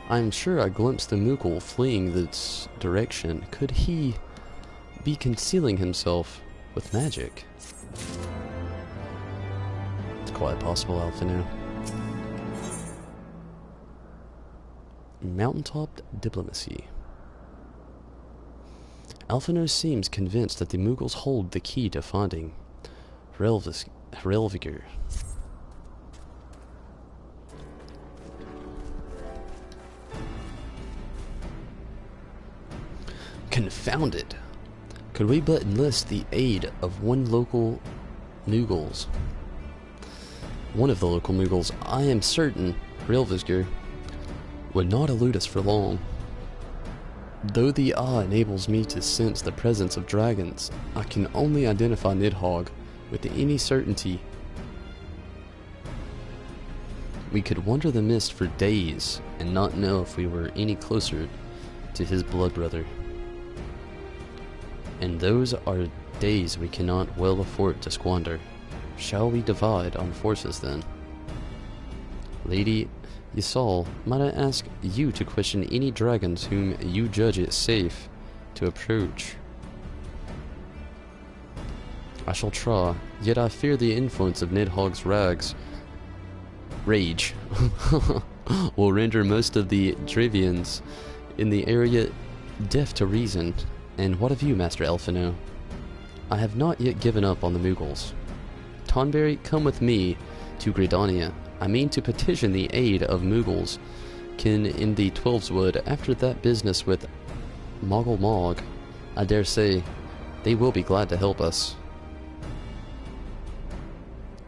[SPEAKER 6] I'm sure I glimpsed a Moogle fleeing this direction. Could he be concealing himself with magic? It's quite possible, Alphino. Mountaintop diplomacy. Alphino seems convinced that the Mughals hold the key to finding Relviger. Confound it! Could we but enlist the aid of one of the local Mughals, I am certain Relviger would not elude us for long. Though the eye enables me to sense the presence of dragons, I can only identify Nidhogg with any certainty. We could wander the mist for days and not know if we were any closer to his blood brother. And those are days we cannot well afford to squander. Shall we divide our forces then? Lady Yasal, might I ask you to question any dragons whom you judge it safe to approach? I shall try, yet I fear the influence of Nidhogg's rage will render most of the Dravians in the area deaf to reason. And what of you, Master Elfino? I have not yet given up on the Mughals. Tonberry, come with me to Gridania. I mean to petition the aid of Mughals kin in the Twelveswood after that business with Moggle Mog. I dare say they will be glad to help us.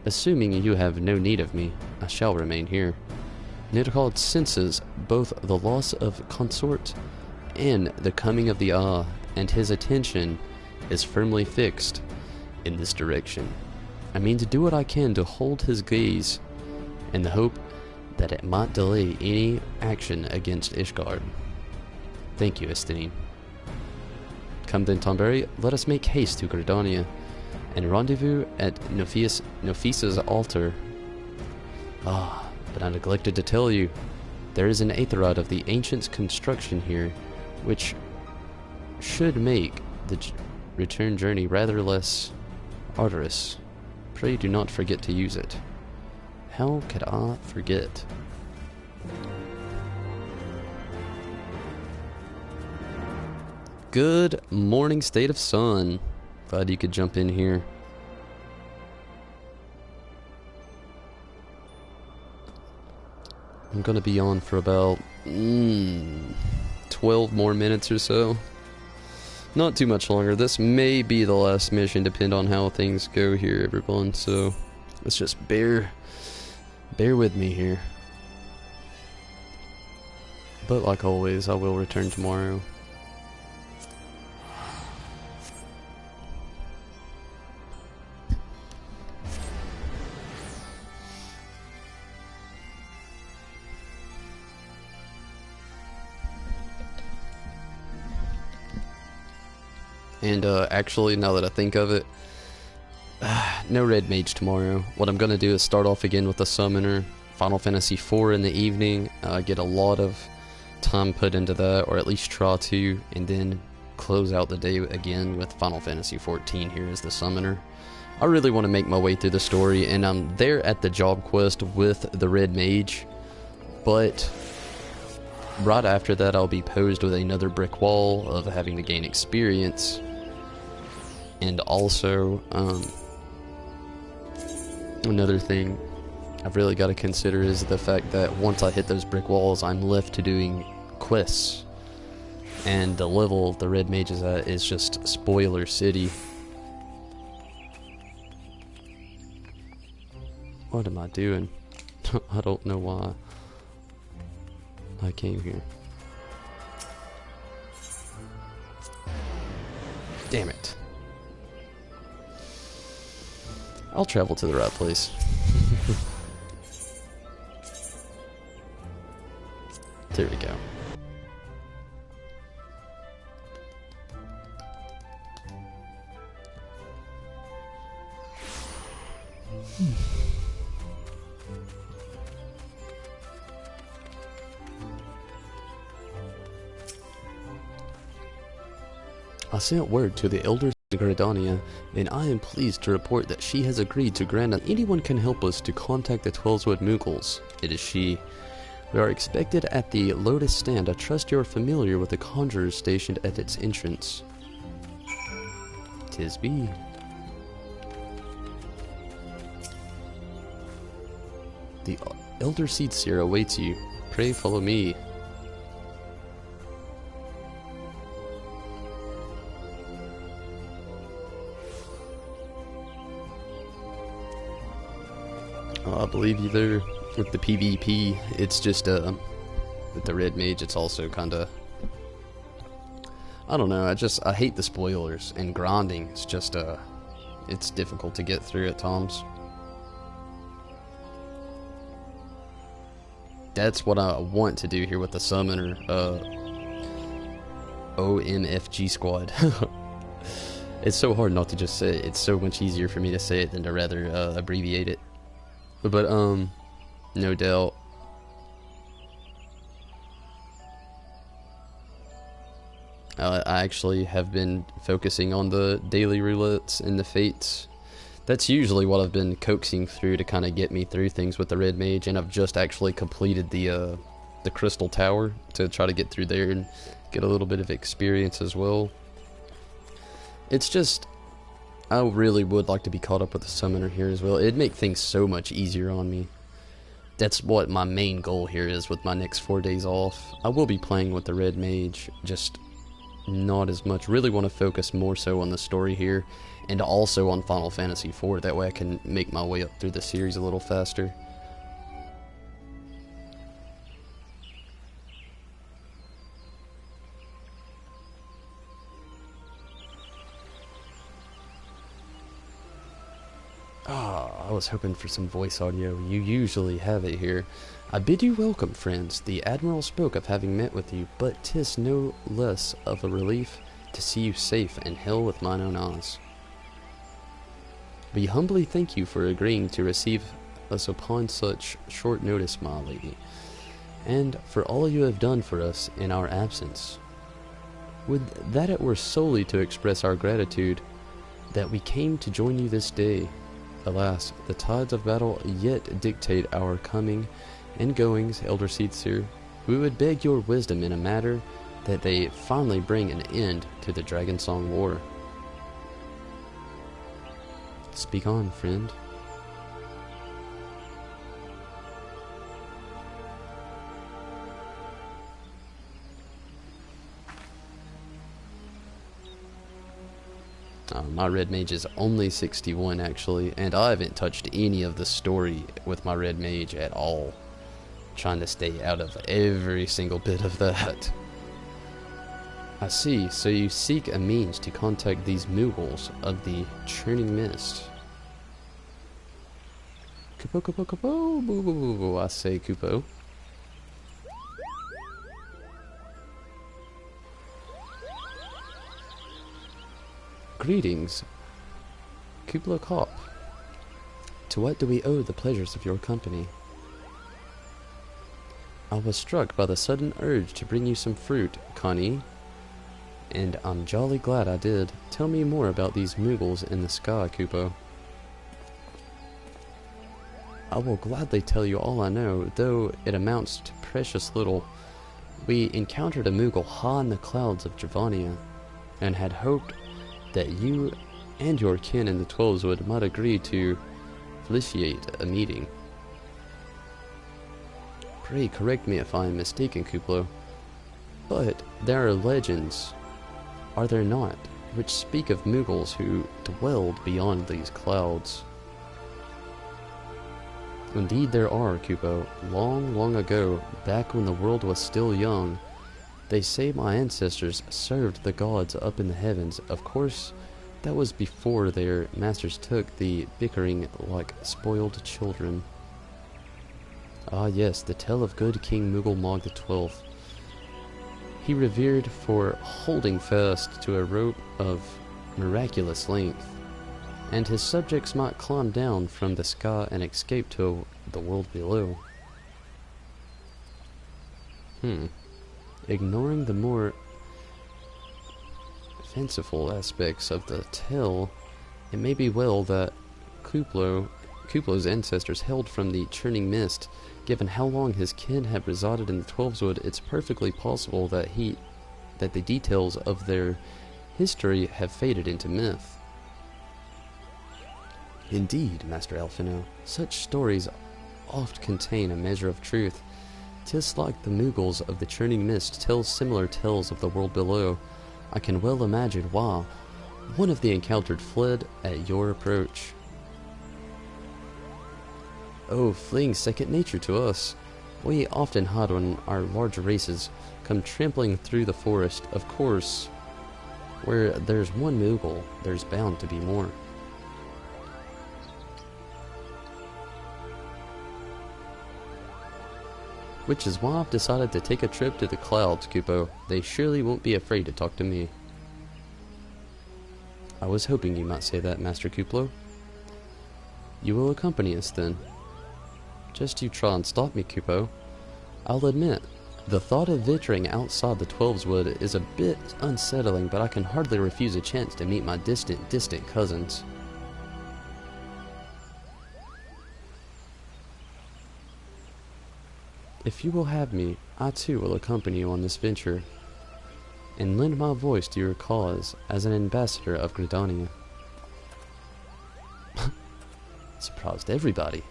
[SPEAKER 6] Assuming you have no need of me, I shall remain here. Nidhogg senses both the loss of consort and the coming of the and his attention is firmly fixed in this direction. I mean to do what I can to hold his gaze in the hope that it might delay any action against Ishgard. Thank you, Estine. Come then, Tonberry, let us make haste to Gridania and rendezvous at Nophisa's altar. But I neglected to tell you, there is an aetherod of the ancients' construction here, which should make the return journey rather less arduous. Pray do not forget to use it. How could I forget? Good morning, State of Sun. Glad you could jump in here. I'm gonna be on for about 12 more minutes or so. Not too much longer. This may be the last mission, depend on how things go here, everyone. So let's just bear with me here. But like always, I will return tomorrow. And actually, now that I think of it, no red mage tomorrow. What I'm going to do is start off again with a summoner, Final Fantasy IV in the evening, get a lot of time put into that, or at least try to, and then close out the day again with Final Fantasy XIV here as the summoner. I really want to make my way through the story, and I'm there at the job quest with the red mage, but right after that I'll be posed with another brick wall of having to gain experience. And also, another thing I've really got to consider is the fact that once I hit those brick walls, I'm left to doing quests. And the level the red mage is at is just Spoiler City. What am I doing? I don't know why I came here. Damn it. I'll travel to the right place. There we go. I sent word to the elders of Gridania, and I am pleased to report that she has agreed to grant that anyone can help us to contact the Twelveswood Mughals. It is she. We are expected at the Lotus Stand. I trust you are familiar with the conjurers stationed at its entrance. 'Tis be. The Elder Seed Seer awaits you. Pray follow me. I believe you there with the PvP. It's just with the red mage, it's also kind of, I don't know, I hate the spoilers, and grinding is just it's difficult to get through at times. That's what I want to do here with the summoner, OMFG squad. It's so hard not to just say it. It's so much easier for me to say it than to rather abbreviate it. But no doubt, I actually have been focusing on the daily roulettes and the fates. That's usually what I've been coaxing through to kind of get me through things with the red mage, and I've just actually completed the crystal tower to try to get through there and get a little bit of experience as well. It's just, I really would like to be caught up with the summoner here as well. It'd make things so much easier on me. That's what my main goal here is with my next 4 days off. I will be playing with the red mage, just not as much. Really want to focus more so on the story here, and also on Final Fantasy IV. That way I can make my way up through the series a little faster. I was hoping for some voice audio. You usually have it here. I bid you welcome, friends. The Admiral spoke of having met with you, but 'tis no less of a relief to see you safe and hell with mine own eyes. We humbly thank you for agreeing to receive us upon such short notice, my lady, and for all you have done for us in our absence. Would that it were solely to express our gratitude that we came to join you this day. Alas, the tides of battle yet dictate our coming and goings, Elder Seedseer. We would beg your wisdom in a matter that they finally bring an end to the Dragonsong War. Speak on, friend. My red mage is only 61 actually, and I haven't touched any of the story with my red mage at all. Trying to stay out of every single bit of that. I see, so you seek a means to contact these Moogles of the Churning Mist. Kupo, kupo, kupo, boo, boo, boo, boo, I say Kupo. Greetings, Kuplo Kop. To what do we owe the pleasures of your company? I was struck by the sudden urge to bring you some fruit, Connie, and I'm jolly glad I did. Tell me more about these Moogles in the sky, Kupo. I will gladly tell you all I know, though it amounts to precious little. We encountered a Moogle high in the clouds of Javania, and had hoped that you and your kin in the Twelveswood might agree to felicitate a meeting. Pray correct me if I am mistaken, Kuplo, but there are legends, are there not, which speak of Moogles who dwelled beyond these clouds. Indeed there are, Kupo. Long, long ago, back when the world was still young, they say my ancestors served the gods up in the heavens. Of course, that was before their masters took the bickering like spoiled children. Ah yes, the tale of good King Moogle Mog XII. He revered for holding fast to a rope of miraculous length, and his subjects might climb down from the sky and escape to the world below. Ignoring the more fanciful aspects of the tale, it may be well that Kuplo's ancestors hailed from the Churning Mist. Given how long his kin had resided in the Twelveswood, it's perfectly possible that the details of their history have faded into myth. Indeed, Master Alphino, such stories oft contain a measure of truth. 'Tis like the Moogles of the Churning Mist tell similar tales of the world below. I can well imagine why one of the encountered fled at your approach. Oh, fleeing second nature to us. We often hide when our large races come trampling through the forest. Of course, where there's one Moogle, there's bound to be more. Which is why I've decided to take a trip to the clouds, Kupo. They surely won't be afraid to talk to me. I was hoping you might say that, Master Kuplo. You will accompany us then. Just you try and stop me, Kupo. I'll admit, The thought of venturing outside the Twelves Wood is a bit unsettling, but I can hardly refuse a chance to meet my distant cousins. If you will have me, I too will accompany you on this venture, and lend my voice to your cause as an ambassador of Gridania. Surprised everybody.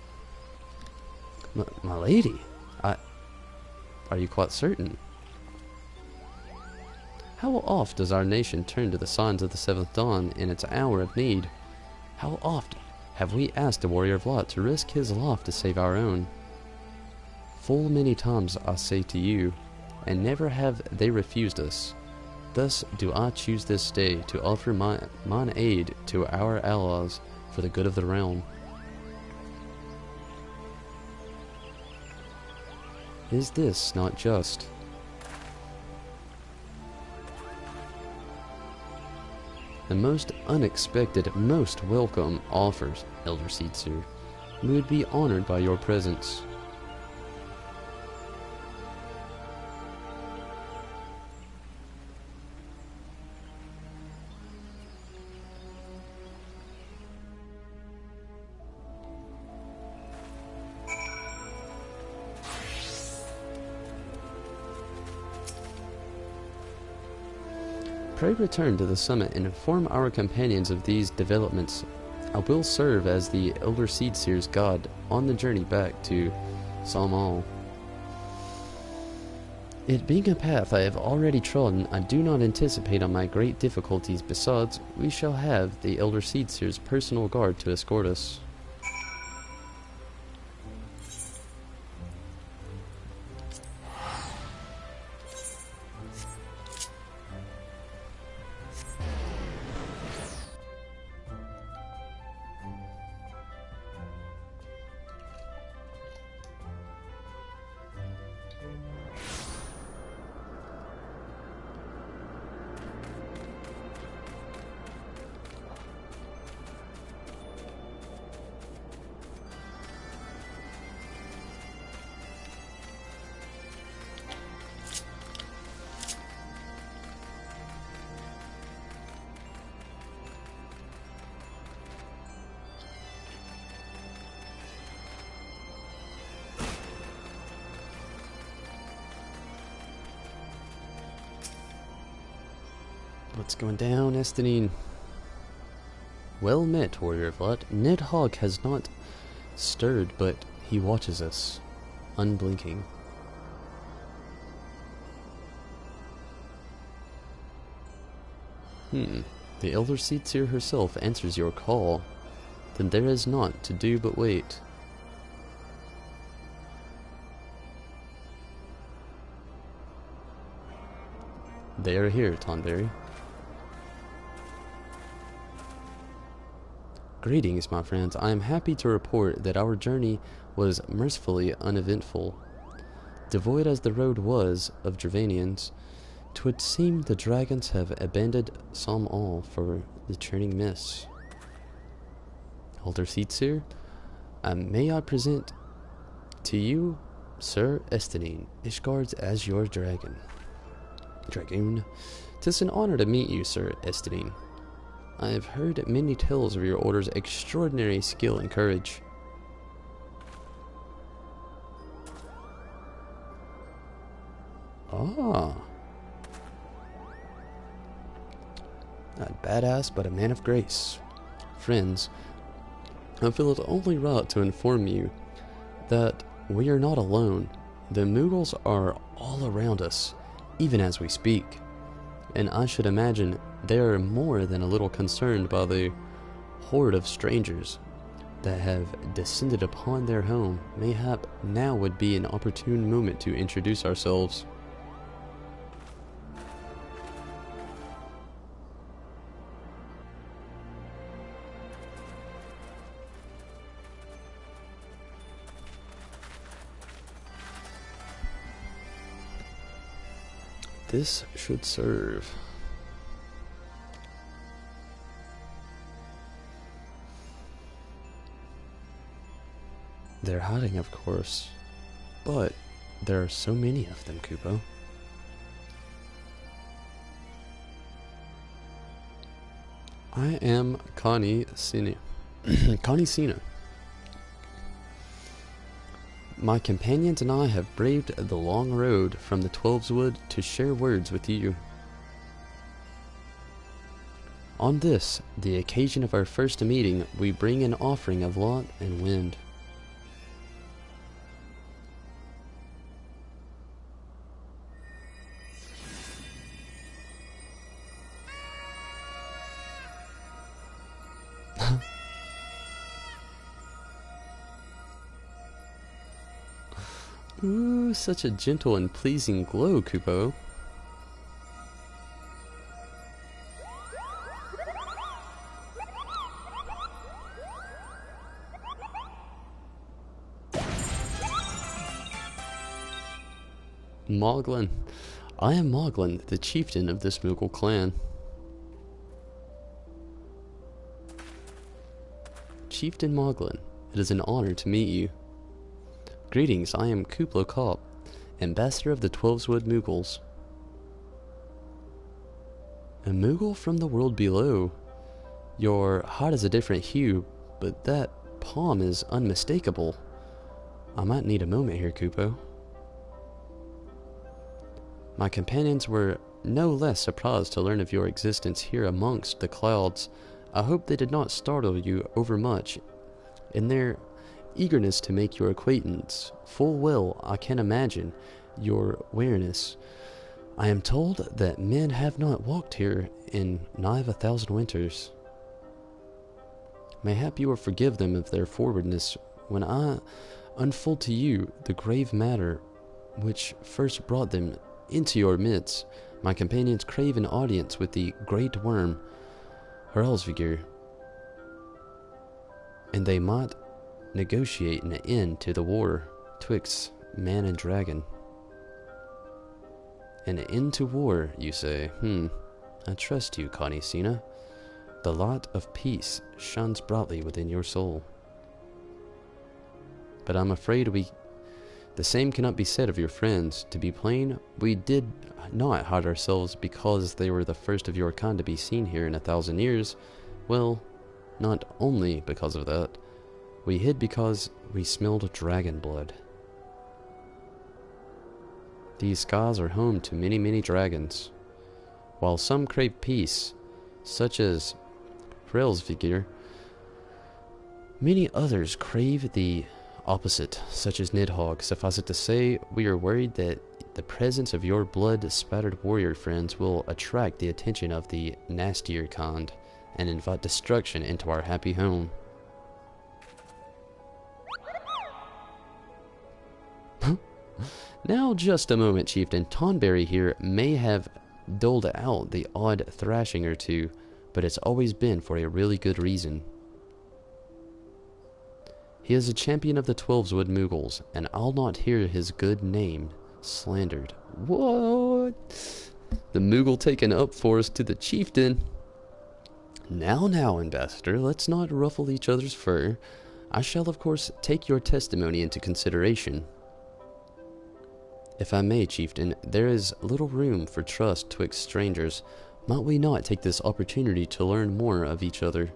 [SPEAKER 6] My lady, are you quite certain? How oft does our nation turn to the signs of the seventh dawn in its hour of need? How oft have we asked a warrior of light to risk his life to save our own? Full many times I say to you, and never have they refused us. Thus do I choose this day to offer mine aid to our allies for the good of the realm. Is this not just? The most unexpected, most welcome offers, Elder Seedseer. We would be honored by your presence. Pray return to the summit and inform our companions of these developments. I will serve as the Elder Seedseer's guide on the journey back to Salmal. It being a path I have already trodden, I do not anticipate on my great difficulties. Besides, we shall have the Elder Seedseer's personal guard to escort us. What's going down, Estinine? Well met, warrior of light. Ned Hogg has not stirred, but he watches us, unblinking. The Elder Seedseer herself answers your call. Then there is naught to do but wait. They are here, Tonberry. Greetings, my friends. I am happy to report that our journey was mercifully uneventful. Devoid as the road was of Dravanians, 'twould seem the dragons have abandoned Salmal for the churning mists. Elder Seedseer, may I present to you Sir Estinine Ishgard's as your dragoon. 'Tis an honor to meet you, Sir Estinine. I have heard many tales of your order's extraordinary skill and courage. Ah. Not badass, but a man of grace. Friends, I feel it only right to inform you that we are not alone. The Mughals are all around us, even as we speak. And I should imagine they are more than a little concerned by the horde of strangers that have descended upon their home. Mayhap now would be an opportune moment to introduce ourselves. This should serve. They're hiding, of course, but There are so many of them, Kupo. I am Connie Sina. Connie Sina. My companions and I have braved the long road from the Twelveswood to share words with you. On this, the occasion of our first meeting, we bring an offering of lot and wind. Ooh, such a gentle and pleasing glow, Kupo. Moglin. I am Moglin, the chieftain of this Moogle clan. Chieftain Moglin, it is an honor to meet you. Greetings, I am Kuplo Kop, ambassador of the Twelveswood Moogles. A Moogle from the world below. Your heart is a different hue, but that palm is unmistakable. I might need a moment here, Kupo. My companions were no less surprised to learn of your existence here amongst the clouds. I hope they did not startle you overmuch in their eagerness to make your acquaintance. Full well I can imagine your wariness. I am told that men have not walked here in nigh of 1,000 winters. Mayhap you will forgive them of their forwardness when I unfold to you the grave matter which first brought them into your midst. My companions crave an audience with the great worm, Hralsvigr, and they might negotiate an end to the war twixt man and dragon. An end to war, you say? I trust you, Connie Sina. The light of peace shines brightly within your soul. But I'm afraid the same cannot be said of your friends. To be plain, we did not hide ourselves because they were the first of your kind to be seen here in 1,000 years. Well, not only because of that. We hid because we smelled dragon blood. These skies are home to many, many dragons. While some crave peace, such as Hralsvigr, many others crave the opposite, such as Nidhogg. Suffice it to say, we are worried that the presence of your blood-spattered warrior friends will attract the attention of the nastier kind and invite destruction into our happy home. Now, just a moment, Chieftain. Tonberry here may have doled out the odd thrashing or two, but it's always been for a really good reason. He is a champion of the Twelveswood Moogles, and I'll not hear his good name slandered. What? The Moogle taken up for us to the Chieftain. Now, Ambassador, let's not ruffle each other's fur. I shall, of course, take your testimony into consideration. If I may, Chieftain, there is little room for trust twixt strangers. Might we not take this opportunity to learn more of each other?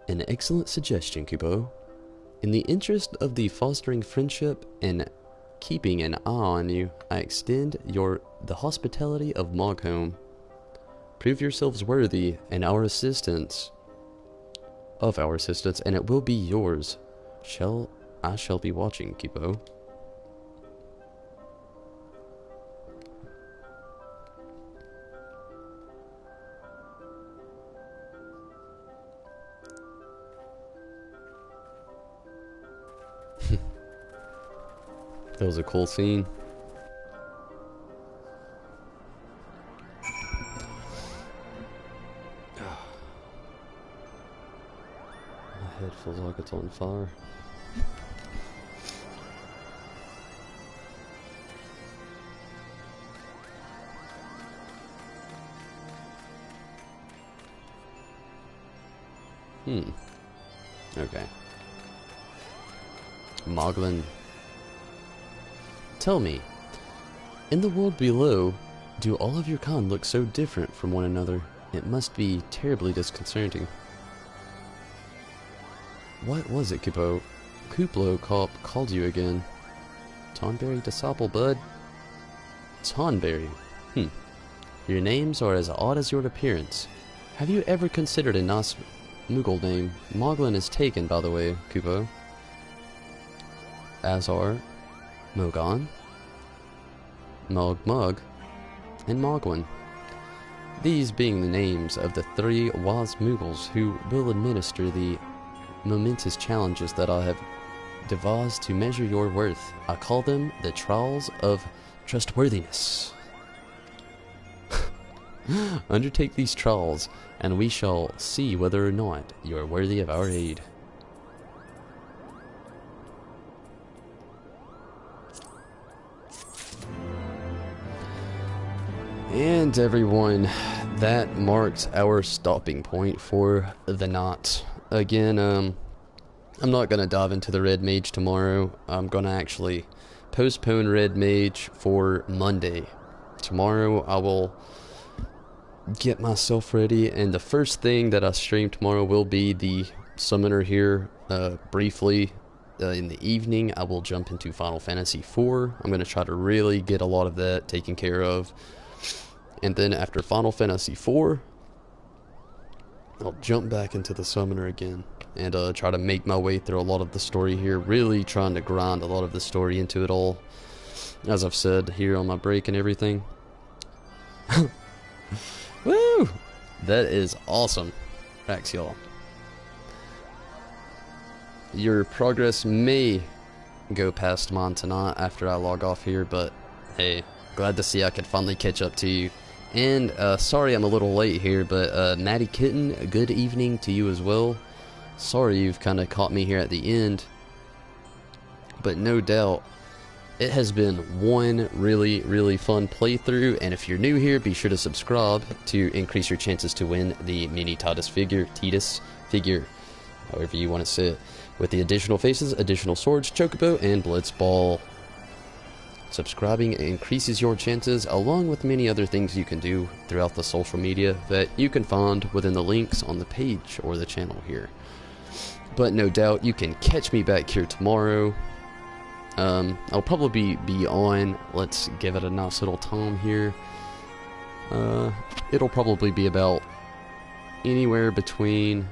[SPEAKER 6] An excellent suggestion, Kupo. In the interest of the fostering friendship and keeping an eye on you, I extend the hospitality of Moghome. Prove yourselves worthy and our assistance, and it will be yours. I shall be watching, Kupo. That was a cool scene. My head feels like it's on fire. Okay. Moglin. Tell me, in the world below, do all of your kind look so different from one another? It must be terribly disconcerting. What was it, Kupo? Kuplo called you again. Tonberry disciple, bud? Tonberry. Your names are as odd as your appearance. Have you ever considered a nice Moogle name? Moglin is taken, by the way, Kupo. Azar, Mogon, Mug, and Mogwin. These being the names of the 3 wise Moogles who will administer the momentous challenges that I have devised to measure your worth. I call them the Trials of Trustworthiness. Undertake these trials, and we shall see whether or not you are worthy of our aid. And everyone, that marks our stopping point for the night. Again, I'm not going to dive into the Red Mage tomorrow. I'm going to actually postpone Red Mage for Monday. Tomorrow I will get myself ready, and the first thing that I stream tomorrow will be the Summoner here. Briefly, in the evening, I will jump into Final Fantasy IV. I'm going to try to really get a lot of that taken care of. And then after Final Fantasy IV, I'll jump back into the Summoner again and try to make my way through a lot of the story here, really trying to grind a lot of the story into it all, as I've said here on my break and everything. Woo! That is awesome, Raxiol. Your progress may go past mine tonight after I log off here, but hey, glad to see I could finally catch up to you. And sorry I'm a little late here, but Maddie Kitten, good evening to you as well. Sorry you've kind of caught me here at the end, but no doubt it has been one really fun playthrough, and if you're new here, be sure to subscribe to increase your chances to win the mini Titus figure, however you want to say it, with the additional faces, additional swords, chocobo, and blitzball. Subscribing increases your chances, along with many other things you can do throughout the social media that you can find within the links on the page or the channel here. But no doubt you can catch me back here tomorrow. I'll probably be on, let's give it a nice little time here. It'll probably be about anywhere between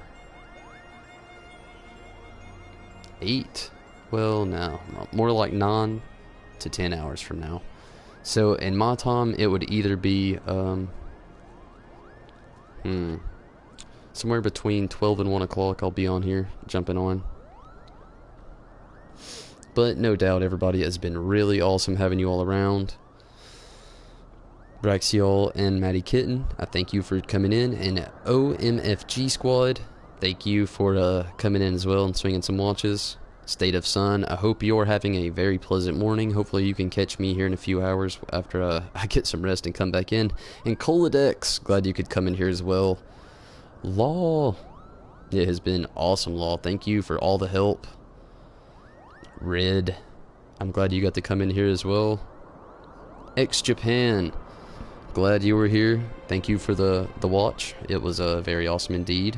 [SPEAKER 6] 8, well no, more like 9 to 10 hours from now. So in my time it would either be somewhere between 12 and 1 o'clock I'll be on here, jumping on. But no doubt everybody, has been really awesome having you all around. Braxiol and Maddie Kitten, I thank you for coming in. And OMFG Squad, thank you for coming in as well and swinging some watches. State of Sun, I hope you're having a very pleasant morning. Hopefully you can catch me here in a few hours after I get some rest and come back in. And Coladex, glad you could come in here as well. Law, it has been awesome, Law. Thank you for all the help. Red, I'm glad you got to come in here as well. Japan, glad you were here. Thank you for the watch. It was very awesome indeed.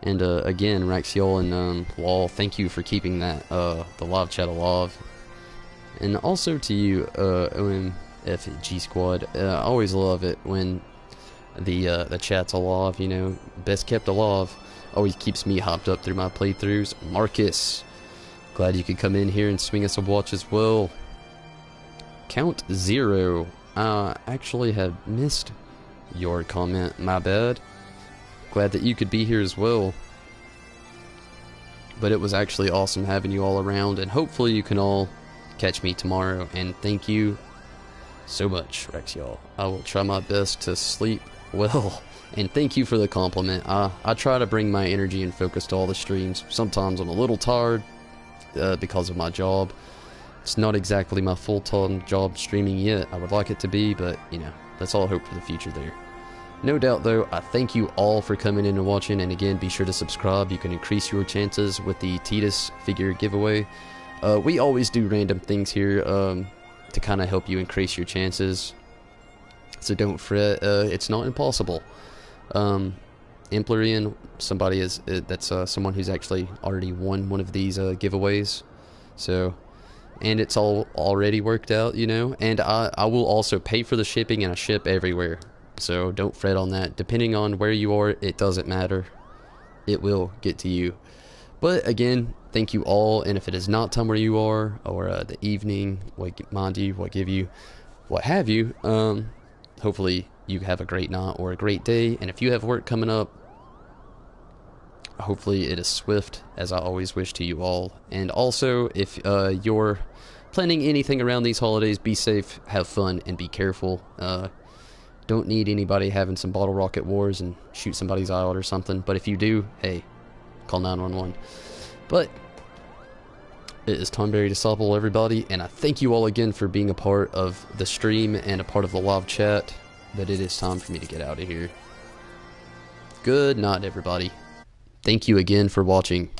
[SPEAKER 6] And again, Raxiol and Law, thank you for keeping that the live chat alive. And also to you, OMFG Squad, I always love it when the chat's alive. You know, best kept alive. Always keeps me hopped up through my playthroughs. Marcus, glad you could come in here and swing us a watch as well. Count Zero, I actually have missed your comment, my bad. Glad that you could be here as well. But it was actually awesome having you all around, and hopefully you can all catch me tomorrow. And thank you so much, Raxiol. I will try my best to sleep well. And thank you for the compliment. I try to bring my energy and focus to all the streams. Sometimes I'm a little tired because of my job. It's not exactly my full-time job streaming yet. I would like it to be, but, you know, that's all hope for the future there. No doubt though, I thank you all for coming in and watching, and again, be sure to subscribe. You can increase your chances with the Titus figure giveaway. We always do random things here to kind of help you increase your chances, so don't fret, it's not impossible. Emplorian, somebody that's someone who's actually already won one of these giveaways, so, and it's all already worked out, you know, and I will also pay for the shipping, and I ship everywhere. So don't fret on that. Depending on where you are, it doesn't matter. It will get to you. But again, thank you all. And if it is not time where you are, or the evening, what have you, hopefully you have a great night or a great day. And if you have work coming up, hopefully it is swift, as I always wish to you all. And also, if you're planning anything around these holidays, be safe, have fun, and be careful. Don't need anybody having some bottle rocket wars and shoot somebody's eye out or something. But if you do, hey, call 911. But it is Tonberry Disciple, everybody, and I thank you all again for being a part of the stream and a part of the live chat. But it is time for me to get out of here. Good night, everybody. Thank you again for watching.